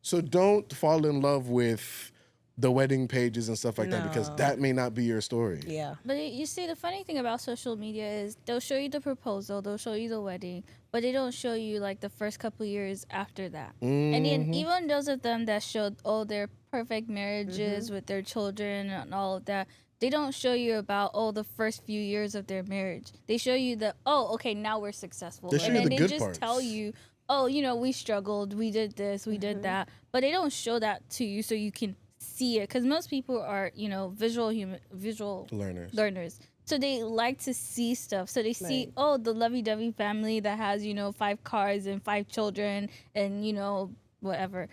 Speaker 1: So don't fall in love with the wedding pages and stuff like that because that may not be your story.
Speaker 3: Yeah.
Speaker 4: But you see, the funny thing about social media is they'll show you the proposal, they'll show you the wedding, but they don't show you like the first couple years after that. And then even those of them that showed their perfect marriages with their children and all of that, they don't show you about the first few years of their marriage. They show you okay, now we're successful.
Speaker 1: They show
Speaker 4: and
Speaker 1: you
Speaker 4: then
Speaker 1: the
Speaker 4: they
Speaker 1: good
Speaker 4: just
Speaker 1: parts.
Speaker 4: tell you, we struggled, we did this, we did that, but they don't show that to you so you can see it, because most people are visual learners, so they like to see stuff. So they see the lovey-dovey family that has 5 cars and 5 children and whatever,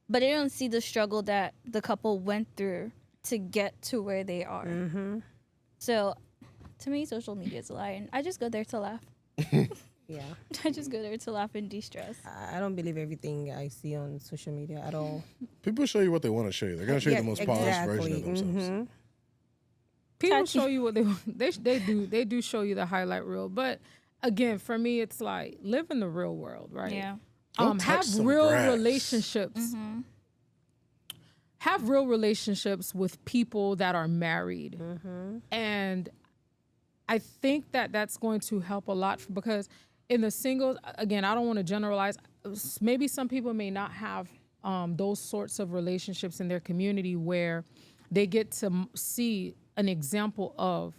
Speaker 4: but they don't see the struggle that the couple went through to get to where they are. So to me, social media is a lie, and I just go there to laugh.
Speaker 3: Yeah.
Speaker 4: I just go there to laugh and de-stress.
Speaker 3: I don't believe everything I see on social media at all.
Speaker 1: People show you what they want to show you. They're going to show you the most polished version of themselves.
Speaker 2: People show you what they do show you the highlight reel, but again, for me, it's like live in the real world, right?
Speaker 4: Yeah.
Speaker 1: Don't touch
Speaker 2: Have
Speaker 1: some
Speaker 2: real
Speaker 1: grass.
Speaker 2: relationships. Have real relationships with people that are married, and I think that that's going to help a lot because in the singles, again, I don't want to generalize. Maybe some people may not have those sorts of relationships in their community where they get to see an example of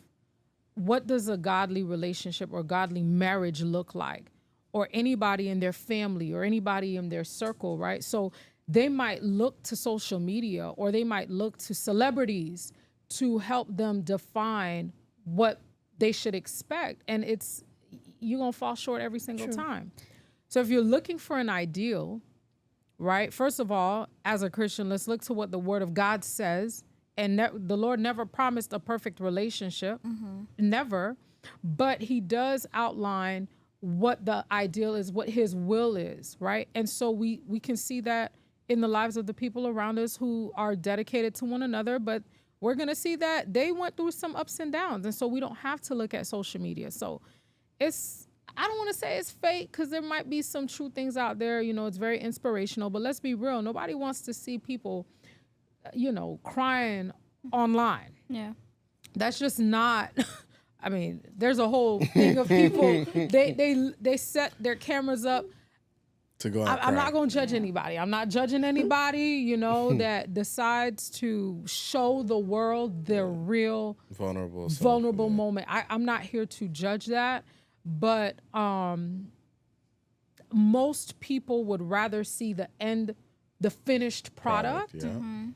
Speaker 2: what does a godly relationship or godly marriage look like, or anybody in their family or anybody in their circle, right? So they might look to social media or they might look to celebrities to help them define what they should expect. And you're going to fall short every single time. So if you're looking for an ideal, right, first of all, as a Christian, let's look to what the Word of God says. And the Lord never promised a perfect relationship, never. But he does outline what the ideal is, what his will is, right? And so we can see that in the lives of the people around us who are dedicated to one another, but we're going to see that they went through some ups and downs. And so we don't have to look at social media. So I don't want to say it's fake because there might be some true things out there. You know, it's very inspirational, but let's be real. Nobody wants to see people, crying online.
Speaker 4: Yeah.
Speaker 2: That's just not, I mean, there's a whole thing of people, they set their cameras up.
Speaker 1: To go
Speaker 2: I'm not going to judge anybody. I'm not judging anybody, that decides to show the world their real vulnerable moment. I'm not here to judge that, but most people would rather see the finished product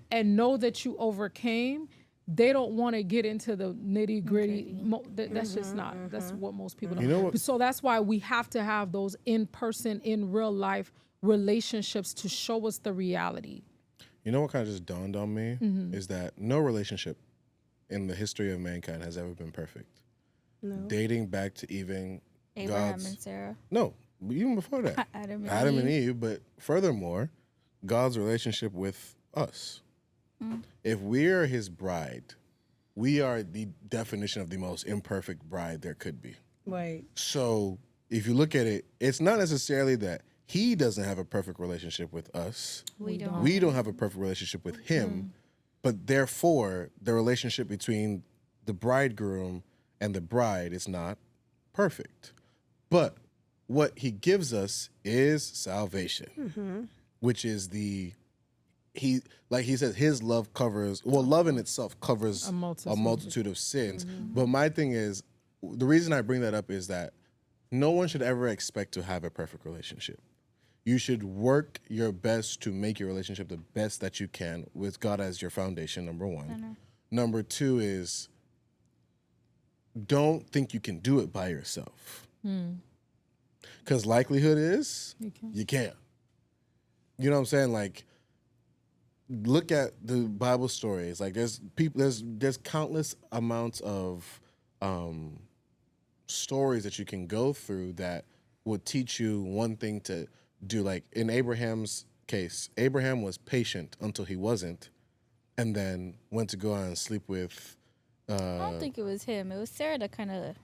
Speaker 2: and know that you overcame. They don't want to get into the nitty gritty. That's just not, that's what most people don't.
Speaker 1: You know what?
Speaker 2: So that's why we have to have those in-person, in real life relationships to show us the reality.
Speaker 1: You know what kind of just dawned on me is that no relationship in the history of mankind has ever been perfect. No. Dating back to even
Speaker 4: Abraham and Sarah.
Speaker 1: No, even before that.
Speaker 4: Adam
Speaker 1: and Eve. But furthermore, God's relationship with us. If we're his bride, we are the definition of the most imperfect bride there could be.
Speaker 3: Right.
Speaker 1: So if you look at it, it's not necessarily that he doesn't have a perfect relationship with us.
Speaker 4: We don't.
Speaker 1: We don't have a perfect relationship with him. But therefore, the relationship between the bridegroom and the bride is not perfect. But what he gives us is salvation, which is like he says, his love covers, love in itself covers a multitude of sins. But my thing is, the reason I bring that up is that no one should ever expect to have a perfect relationship. You should work your best to make your relationship the best that you can with God as your foundation, number one. Number two is, don't think you can do it by yourself. Because likelihood is you can't. You know what I'm saying? Like, look at the Bible stories. Like, there's countless amounts of stories that you can go through that would teach you one thing to do. Like in Abraham's case, Abraham was patient until he wasn't, and then went to go out and sleep with.
Speaker 4: I don't think it was him. It was Sarah that kind of.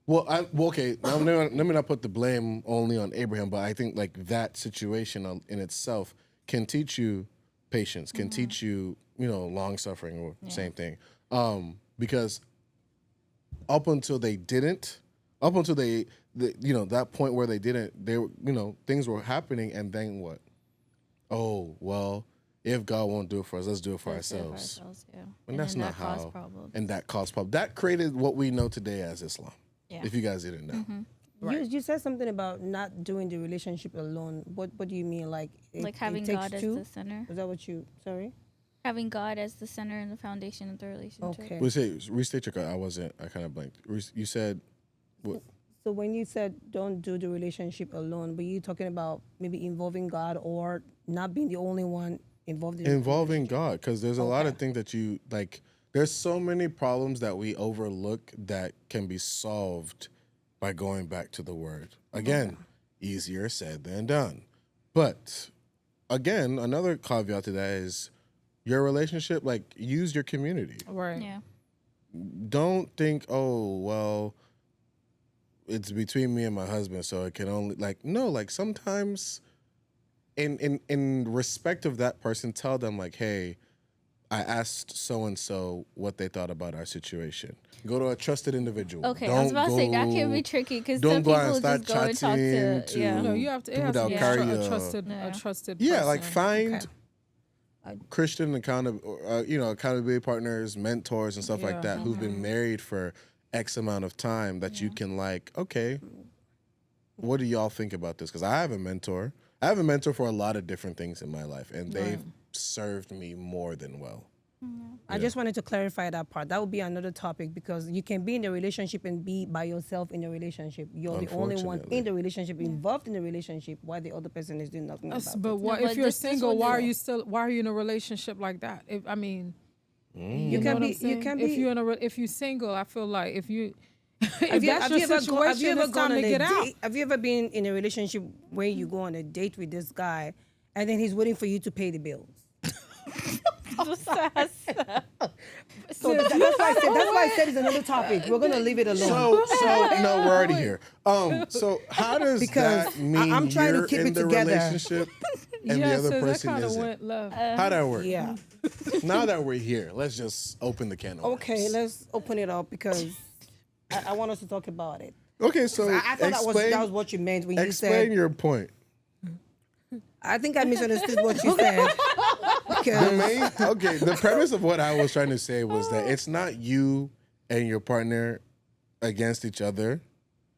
Speaker 1: Okay. Now, let me not put the blame only on Abraham, but I think like that situation in itself can teach you patience, can teach you, long suffering, or same thing. Because up until they, that point where they didn't, things were happening, and then what? Oh, well, if God won't do it for us, let's do it for ourselves. And that's not how. And that caused problems. That created what we know today as Islam. Yeah. If you guys didn't know.
Speaker 3: Right. You said something about not doing the relationship alone. What do you mean? Like
Speaker 4: having God as the center?
Speaker 3: Is that what sorry?
Speaker 4: Having God as the center and the foundation of the relationship.
Speaker 3: Okay.
Speaker 1: Restate your question. I kind of blanked. You said what?
Speaker 3: So when you said don't do the relationship alone, were you talking about maybe involving God or not being the only one involved in
Speaker 1: involving God? Because there's a lot of things that you like. There's so many problems that we overlook that can be solved by going back to the Word. Again, easier said than done. But again, another caveat to that is your relationship, like, use your community.
Speaker 2: Right.
Speaker 4: Yeah.
Speaker 1: Don't think, oh, well, it's between me and my husband, so it can only, sometimes in respect of that person, tell them, like, hey, I asked so and so what they thought about our situation. Go to a trusted individual.
Speaker 4: Okay, I was about to say that can be tricky because some
Speaker 1: don't go out
Speaker 4: people
Speaker 1: and start
Speaker 4: just go and talk
Speaker 1: chatting
Speaker 4: to
Speaker 1: to-
Speaker 4: yeah.
Speaker 2: No, you have to. It
Speaker 1: People
Speaker 2: has to
Speaker 1: that'll
Speaker 2: be
Speaker 1: carry
Speaker 2: a
Speaker 1: a-
Speaker 2: trusted,
Speaker 4: Yeah.
Speaker 2: a trusted.
Speaker 1: Yeah,
Speaker 2: person.
Speaker 1: like find
Speaker 3: Okay.
Speaker 1: Christian accountability partners, mentors, and stuff like
Speaker 2: Yeah.
Speaker 1: that who've been married for X amount of time that you can like. Okay, what do y'all think about this? Because I have a mentor. I have a mentor for a lot of different things in my life, and they've served me more than well.
Speaker 3: I just wanted to clarify that part. That would be another topic because you can be in a relationship and be by yourself in a relationship. You're the only one
Speaker 1: Unfortunately.
Speaker 3: in the relationship, involved in the relationship, while the other person is doing nothing
Speaker 2: Yes,
Speaker 3: about
Speaker 2: but
Speaker 3: it.
Speaker 2: what
Speaker 4: No,
Speaker 2: if
Speaker 4: but
Speaker 2: you're
Speaker 4: this
Speaker 2: single?
Speaker 4: one
Speaker 2: Why
Speaker 4: is-
Speaker 2: are you still? Why are you in a relationship like that? If I mean,
Speaker 3: You
Speaker 2: know
Speaker 3: can
Speaker 2: what
Speaker 3: be.
Speaker 2: I'm saying?
Speaker 3: You can
Speaker 2: If
Speaker 3: be.
Speaker 2: you're in a, if you're single, I feel like if you, if
Speaker 3: Have you,
Speaker 2: that's
Speaker 3: have
Speaker 2: your
Speaker 3: you ever
Speaker 2: situation,
Speaker 3: have you ever
Speaker 2: it's time
Speaker 3: gone
Speaker 2: to
Speaker 3: on a
Speaker 2: get out.
Speaker 3: date? Have you ever been in a relationship where you go on a date with this guy and then he's waiting for you to pay the bills? So that's why I said it's another topic. We're gonna leave it alone.
Speaker 1: So no, we're already here. So how does
Speaker 3: Because
Speaker 1: that mean
Speaker 3: I'm trying to
Speaker 1: you're
Speaker 3: keep
Speaker 1: in
Speaker 3: it
Speaker 1: the
Speaker 3: together.
Speaker 1: relationship and
Speaker 2: Yeah,
Speaker 1: the other
Speaker 2: so that
Speaker 1: person
Speaker 2: kind of
Speaker 1: isn't?
Speaker 2: went left.
Speaker 1: How'd that work?
Speaker 3: Yeah.
Speaker 1: Now that we're here, let's just open the can of worms.
Speaker 3: Okay, let's open it up because I want us to talk about it.
Speaker 1: Okay, so
Speaker 3: I thought
Speaker 1: explain,
Speaker 3: that was what you meant when you
Speaker 1: explain
Speaker 3: said.
Speaker 1: your point.
Speaker 3: I think I misunderstood what you said. Because
Speaker 1: The premise of what I was trying to say was that it's not you and your partner against each other,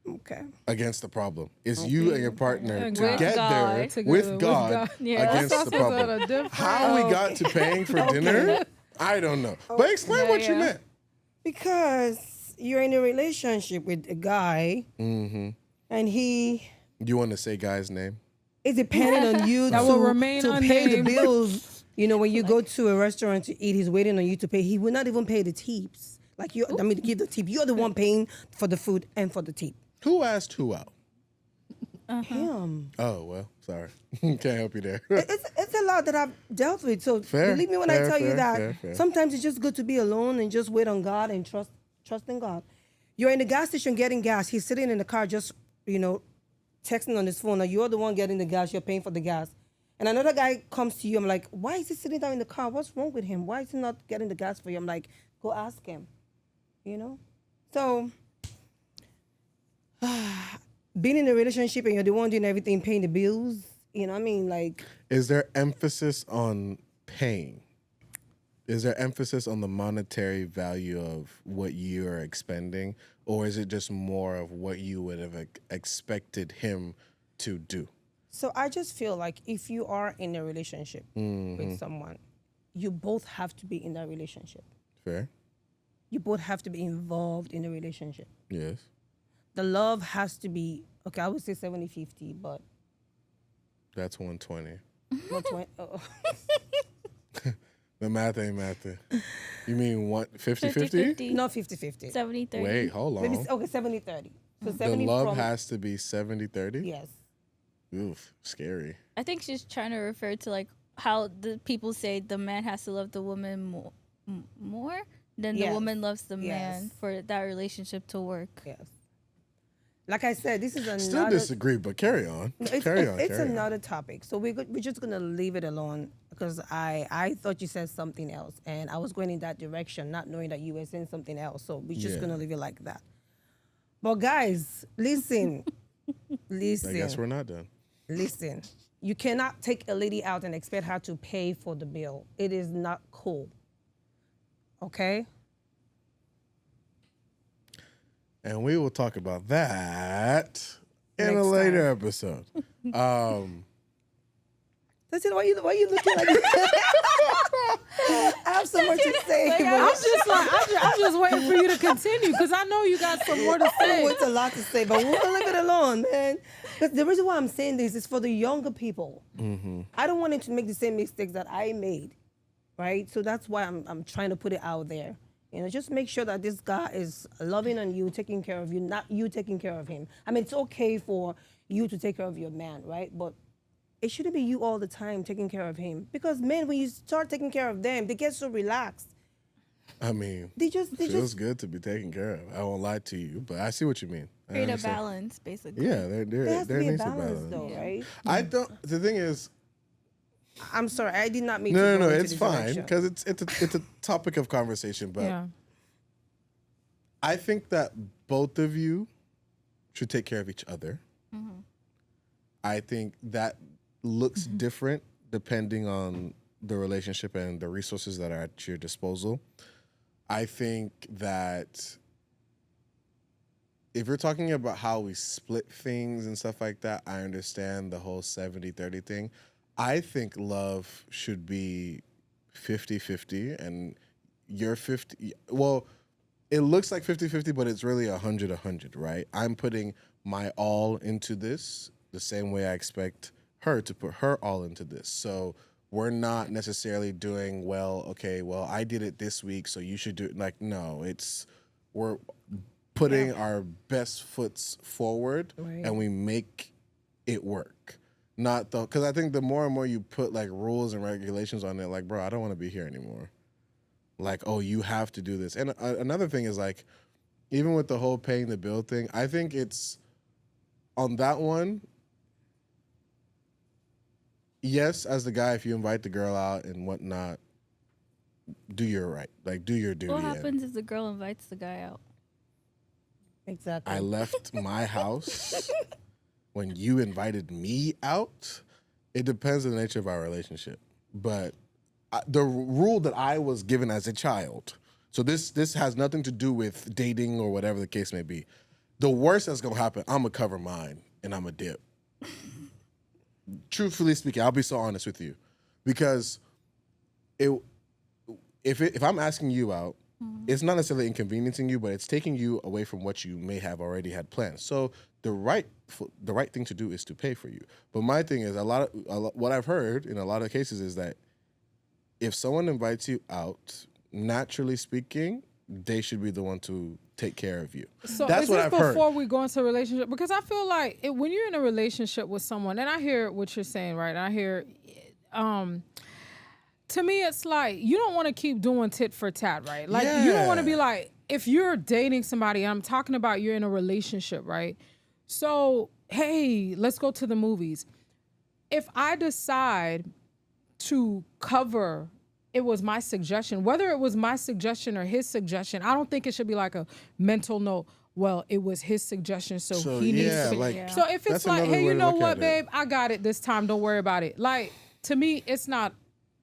Speaker 3: okay.
Speaker 1: against the problem. It's you and your partner
Speaker 2: And
Speaker 1: together,
Speaker 2: God.
Speaker 1: with
Speaker 2: Together
Speaker 1: God,
Speaker 4: Yeah.
Speaker 1: against
Speaker 2: That's
Speaker 1: the
Speaker 2: also a
Speaker 1: problem.
Speaker 2: different-
Speaker 1: How we got to paying for dinner, I don't know. But explain what you
Speaker 2: yeah.
Speaker 1: meant.
Speaker 3: Because you're in a relationship with a guy and he
Speaker 1: You want to say guy's name?
Speaker 3: is depending on you
Speaker 2: That
Speaker 3: to,
Speaker 2: will remain
Speaker 3: to pay the
Speaker 2: unnamed.
Speaker 3: bills. You know, when you go to a restaurant to eat, he's waiting on you to pay. He will not even pay the tips. Like you, I mean, give the tip. You're the one paying for the food and for the tip.
Speaker 1: Who asked who out?
Speaker 3: Him.
Speaker 1: Oh, well, sorry. Can't help you there.
Speaker 3: It's a lot that I've dealt with. So
Speaker 1: Fair,
Speaker 3: believe me when
Speaker 1: fair,
Speaker 3: I tell you
Speaker 1: fair,
Speaker 3: that
Speaker 1: fair.
Speaker 3: sometimes it's just good to be alone and just wait on God and trust in God. You're in the gas station getting gas. He's sitting in the car just, texting on his phone. Or you're the one getting the gas. You're paying for the gas. And another guy comes to you. I'm like, why is he sitting down in the car? What's wrong with him? Why is he not getting the gas for you? I'm like, go ask him. So being in a relationship and you're the one doing everything, paying the bills, like
Speaker 1: Is there emphasis on paying? Is there emphasis on the monetary value of what you are expending? Or is it just more of what you would have expected him to do?
Speaker 3: So I just feel like if you are in a relationship with someone, you both have to be in that relationship.
Speaker 1: Fair?
Speaker 3: You both have to be involved in the relationship.
Speaker 1: Yes.
Speaker 3: The love has to be, okay, I would say 70-50, but
Speaker 1: That's 120.
Speaker 3: not 20. Oh.
Speaker 1: The math ain't math. You mean what? 50-50?
Speaker 4: 50-50.
Speaker 3: Not 50-50.
Speaker 4: 70-30.
Speaker 1: Wait, hold on.
Speaker 3: Maybe, okay, 70-30. So
Speaker 1: The
Speaker 3: 70
Speaker 1: love
Speaker 3: from,
Speaker 1: has to be 70-30?
Speaker 3: yes.
Speaker 1: Oof, scary.
Speaker 4: I think she's trying to refer to like how the people say the man has to love the woman more than the
Speaker 3: Yes.
Speaker 4: woman loves the man
Speaker 3: Yes.
Speaker 4: for that relationship to work.
Speaker 3: Yes. Like I said, this is
Speaker 1: Still
Speaker 3: another...
Speaker 1: disagree, but carry on.
Speaker 3: It's
Speaker 1: carry on.
Speaker 3: another topic. So we're just going to leave it alone because I thought you said something else and I was going in that direction, not knowing that you were saying something else. So we're just
Speaker 1: Yeah.
Speaker 3: going to leave it like that. But guys, listen.
Speaker 1: I
Speaker 3: Listen.
Speaker 1: guess we're not done.
Speaker 3: Listen. You cannot take a lady out and expect her to pay for the bill. It is not cool. Okay?
Speaker 1: And we will talk about that in a
Speaker 3: Next
Speaker 1: later episode.
Speaker 3: That's it. Why you looking like that? I have so much to say. but
Speaker 2: I'm just waiting for you to continue because I know you got some more to say.
Speaker 3: It's a lot to say, but we'll leave it alone, man. But the reason why I'm saying this is for the younger people. I don't want them to make the same mistakes that I made, right? So that's why I'm trying to put it out there. Just make sure that this guy is loving on you, taking care of you, not you taking care of him. I mean, it's okay for you to take care of your man, right? But it shouldn't be you all the time taking care of him. Because men, when you start taking care of them, they get so relaxed.
Speaker 1: I mean,
Speaker 3: They
Speaker 1: feels good to be taken care of. I won't lie to you, but I see what you mean. I
Speaker 4: Create a
Speaker 1: understand.
Speaker 4: balance, basically.
Speaker 1: Yeah,
Speaker 3: There has to
Speaker 1: there
Speaker 3: be a
Speaker 1: needs a
Speaker 3: balance,
Speaker 1: balance.
Speaker 3: though, right?
Speaker 1: I don't. The thing is,
Speaker 3: I'm sorry, I did not mean
Speaker 1: No,
Speaker 3: to
Speaker 1: no,
Speaker 3: go
Speaker 1: no.
Speaker 3: into
Speaker 1: It's
Speaker 3: this
Speaker 1: fine
Speaker 3: direction.
Speaker 1: because it's a topic of conversation. But
Speaker 2: Yeah.
Speaker 1: I think that both of you should take care of each other. I think that looks different depending on the relationship and the resources that are at your disposal. I think that if you're talking about how we split things and stuff like that, I understand the whole 70-30 thing. I think love should be 50-50 and you're 50. Well, it looks like 50-50, but it's really 100-100, right? I'm putting my all into this the same way I expect her to put her all into this. So we're not necessarily doing, well, okay, well, I did it this week, so you should do it. Like, no, we're putting our best foots forward and we make it work. Not the, because I think the more and more you put like rules and regulations on it, like, bro, I don't want to be here anymore. Like, oh, you have to do this. And another thing is like, even with the whole paying the bill thing, I think it's on that one. Yes, as the guy, if you invite the girl out and whatnot, do your right, like do your duty.
Speaker 4: What happens if the girl invites the guy out?
Speaker 3: Exactly.
Speaker 1: I left my house when you invited me out. It depends on the nature of our relationship, but the rule that I was given as a child. So this has nothing to do with dating or whatever the case may be. The worst that's gonna happen, I'm gonna cover mine and I'm gonna dip. Truthfully speaking, I'll be so honest with you, because if I'm asking you out, it's not necessarily inconveniencing you, but it's taking you away from what you may have already had planned. So the right thing to do is to pay for you. But my thing is what I've heard in a lot of cases is that if someone invites you out, naturally speaking, they should be the one to take care of you.
Speaker 2: So
Speaker 1: That's
Speaker 2: is
Speaker 1: what
Speaker 2: this
Speaker 1: I've heard.
Speaker 2: before we go into a relationship? Because I feel like when you're in a relationship with someone, and I hear what you're saying, right? I hear, to me, it's like you don't want to keep doing tit for tat, right? Like you don't want to be like, if you're dating somebody, I'm talking about you're in a relationship, right? So, hey, let's go to the movies. If I decide to cover, it was my suggestion, whether it was my suggestion or his suggestion, I don't think it should be like a mental note. Well, it was his suggestion, so he needs to.
Speaker 1: like,
Speaker 2: So if it's
Speaker 1: that's
Speaker 2: like,
Speaker 1: another
Speaker 2: hey,
Speaker 1: way
Speaker 2: you
Speaker 1: to
Speaker 2: know
Speaker 1: look
Speaker 2: what,
Speaker 1: at it.
Speaker 2: babe, I got it this time. Don't worry about it. Like, to me, it's not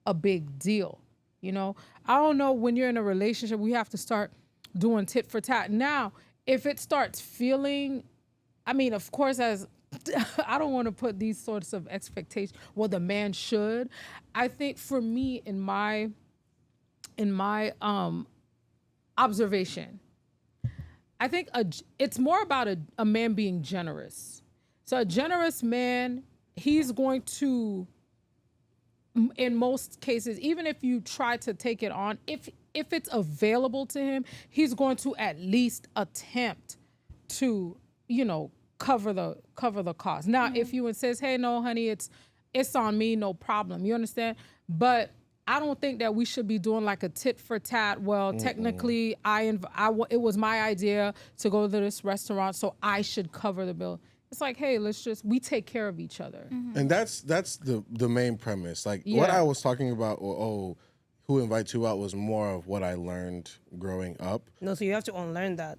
Speaker 2: a big deal. You know, I don't know, when you're in a relationship, we have to start doing tit for tat. Now, if it starts feeling, I mean, of course, as I don't want to put these sorts of expectations. Well, the man should. I think for me, in my observation, I think it's more about a man being generous. So a generous man, he's going to, in most cases, even if you try to take it on, if it's available to him, he's going to at least attempt to, cover the cost. Now, if you insist, hey, no, honey, it's on me, no problem. You understand? But I don't think that we should be doing like a tit for tat. Well, technically, it was my idea to go to this restaurant, so I should cover the bill. It's like, hey, we take care of each other.
Speaker 1: And that's the main premise. Like what
Speaker 2: Yeah.
Speaker 1: I was talking about, who invites who out, was more of what I learned growing up.
Speaker 3: No, so you have to unlearn that.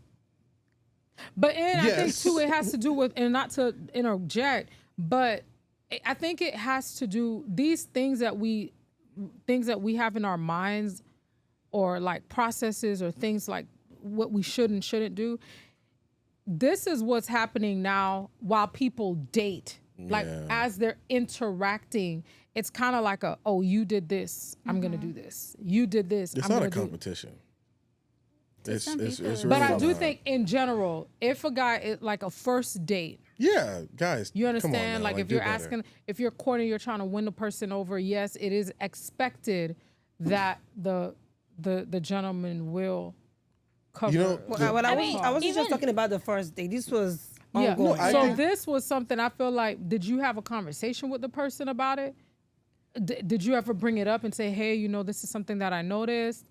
Speaker 2: But I think
Speaker 1: Yes.
Speaker 2: too, it has to do with, and not to interject, but I think it has to do, these things that we have in our minds, or like processes or things like what we should and shouldn't do. This is what's happening now while people date. Like as they're interacting, it's kind of like you did this, I'm gonna do this. You did this,
Speaker 1: It's
Speaker 2: I'm
Speaker 1: not
Speaker 2: gonna
Speaker 1: a
Speaker 2: do.
Speaker 1: competition. It's
Speaker 4: some
Speaker 1: really
Speaker 4: people,
Speaker 2: But I do
Speaker 1: not.
Speaker 2: think in general, if a guy, like a first date,
Speaker 1: Yeah, guys.
Speaker 2: you
Speaker 1: come on
Speaker 2: understand?
Speaker 1: now,
Speaker 2: Like if
Speaker 1: do
Speaker 2: you're
Speaker 1: better.
Speaker 2: asking, if you're courting, you're trying to win the person over. Yes, it is expected that the gentleman will cover.
Speaker 3: Well, I
Speaker 4: mean,
Speaker 3: wasn't just
Speaker 4: even-
Speaker 3: talking about the first date. This was
Speaker 2: Yeah.
Speaker 3: ongoing.
Speaker 2: So this was something I feel like. Did you have a conversation with the person about it? Did you ever bring it up and say, hey, this is something that I noticed?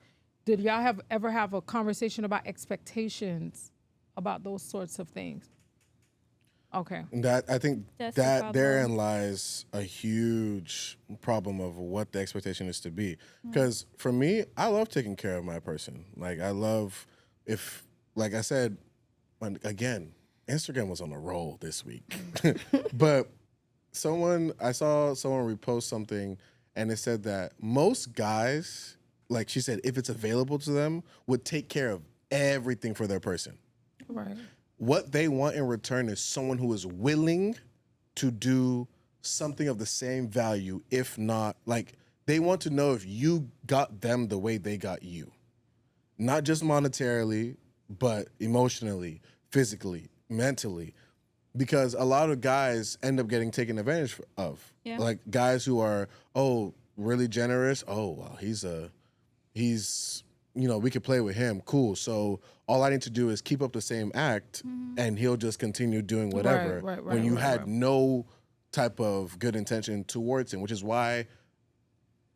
Speaker 2: Did y'all ever have a conversation about expectations, about those sorts of things? Okay.
Speaker 1: And that I think
Speaker 4: That's the
Speaker 1: that
Speaker 4: problem.
Speaker 1: therein lies a huge problem of what the expectation is to be. Because for me, I love taking care of my person. Like I love if, like I said, again, Instagram was on a roll this week, but I saw someone repost something, and it said that most guys, like she said, if it's available to them, would take care of everything for their person.
Speaker 2: Right.
Speaker 1: What they want in return is someone who is willing to do something of the same value, if not, like, they want to know if you got them the way they got you. Not just monetarily, but emotionally, physically, mentally. Because a lot of guys end up getting taken advantage of.
Speaker 4: Yeah.
Speaker 1: Like guys who are, really generous. Oh, well, he's we could play with him. Cool. So all I need to do is keep up the same act and he'll just continue doing whatever.
Speaker 2: Right,
Speaker 1: when you had
Speaker 2: right.
Speaker 1: no type of good intention towards him, which is why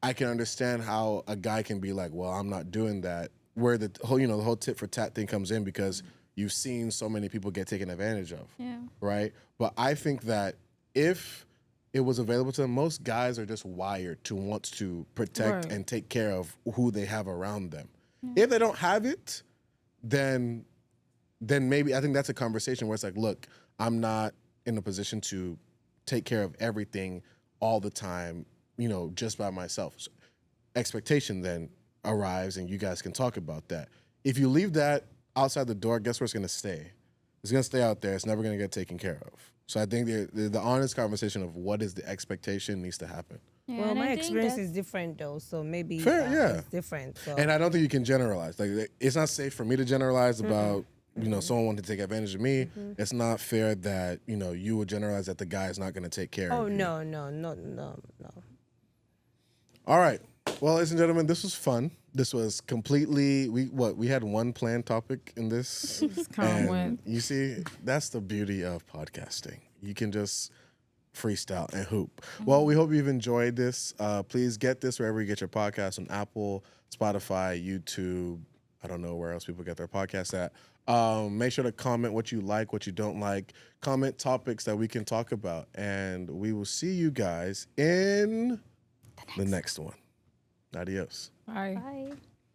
Speaker 1: I can understand how a guy can be like, well, I'm not doing that. Where the whole tit for tat thing comes in because you've seen so many people get taken advantage of.
Speaker 4: Yeah.
Speaker 1: Right? But I think that if it was available to them, most guys are just wired to want to protect
Speaker 2: Right.
Speaker 1: and take care of who they have around them. If they don't have it, then maybe I think that's a conversation where it's like, look, I'm not in a position to take care of everything all the time, just by myself. So expectation then arrives and you guys can talk about that. If you leave that outside the door, guess where it's going to stay? It's going to stay out there. It's never going to get taken care of. So I think the honest conversation of what is the expectation needs to happen.
Speaker 4: Yeah,
Speaker 3: Well,
Speaker 4: and I
Speaker 3: my
Speaker 4: think
Speaker 3: experience
Speaker 4: that's-
Speaker 3: is different though, so maybe
Speaker 1: Fair, yeah.
Speaker 3: it's different. So.
Speaker 1: And I don't think you can generalize. Like, it's not safe for me to generalize about, someone wanting to take advantage of me. It's not fair that, you would generalize that the guy is not going to take care
Speaker 3: Oh
Speaker 1: of you.
Speaker 3: no.
Speaker 1: All right. Well, ladies and gentlemen, this was fun. This was completely, we had one planned topic in this.
Speaker 2: Just kind of
Speaker 1: And
Speaker 2: went.
Speaker 1: you see, that's the beauty of podcasting. You can just freestyle and hoop. Well, we hope you've enjoyed this. Please get this wherever you get your podcasts, on Apple, Spotify, YouTube. I don't know where else people get their podcasts at. Make sure to comment what you like, what you don't like. Comment topics that we can talk about. And we will see you guys in the next one. Adios.
Speaker 2: Bye.
Speaker 4: Bye.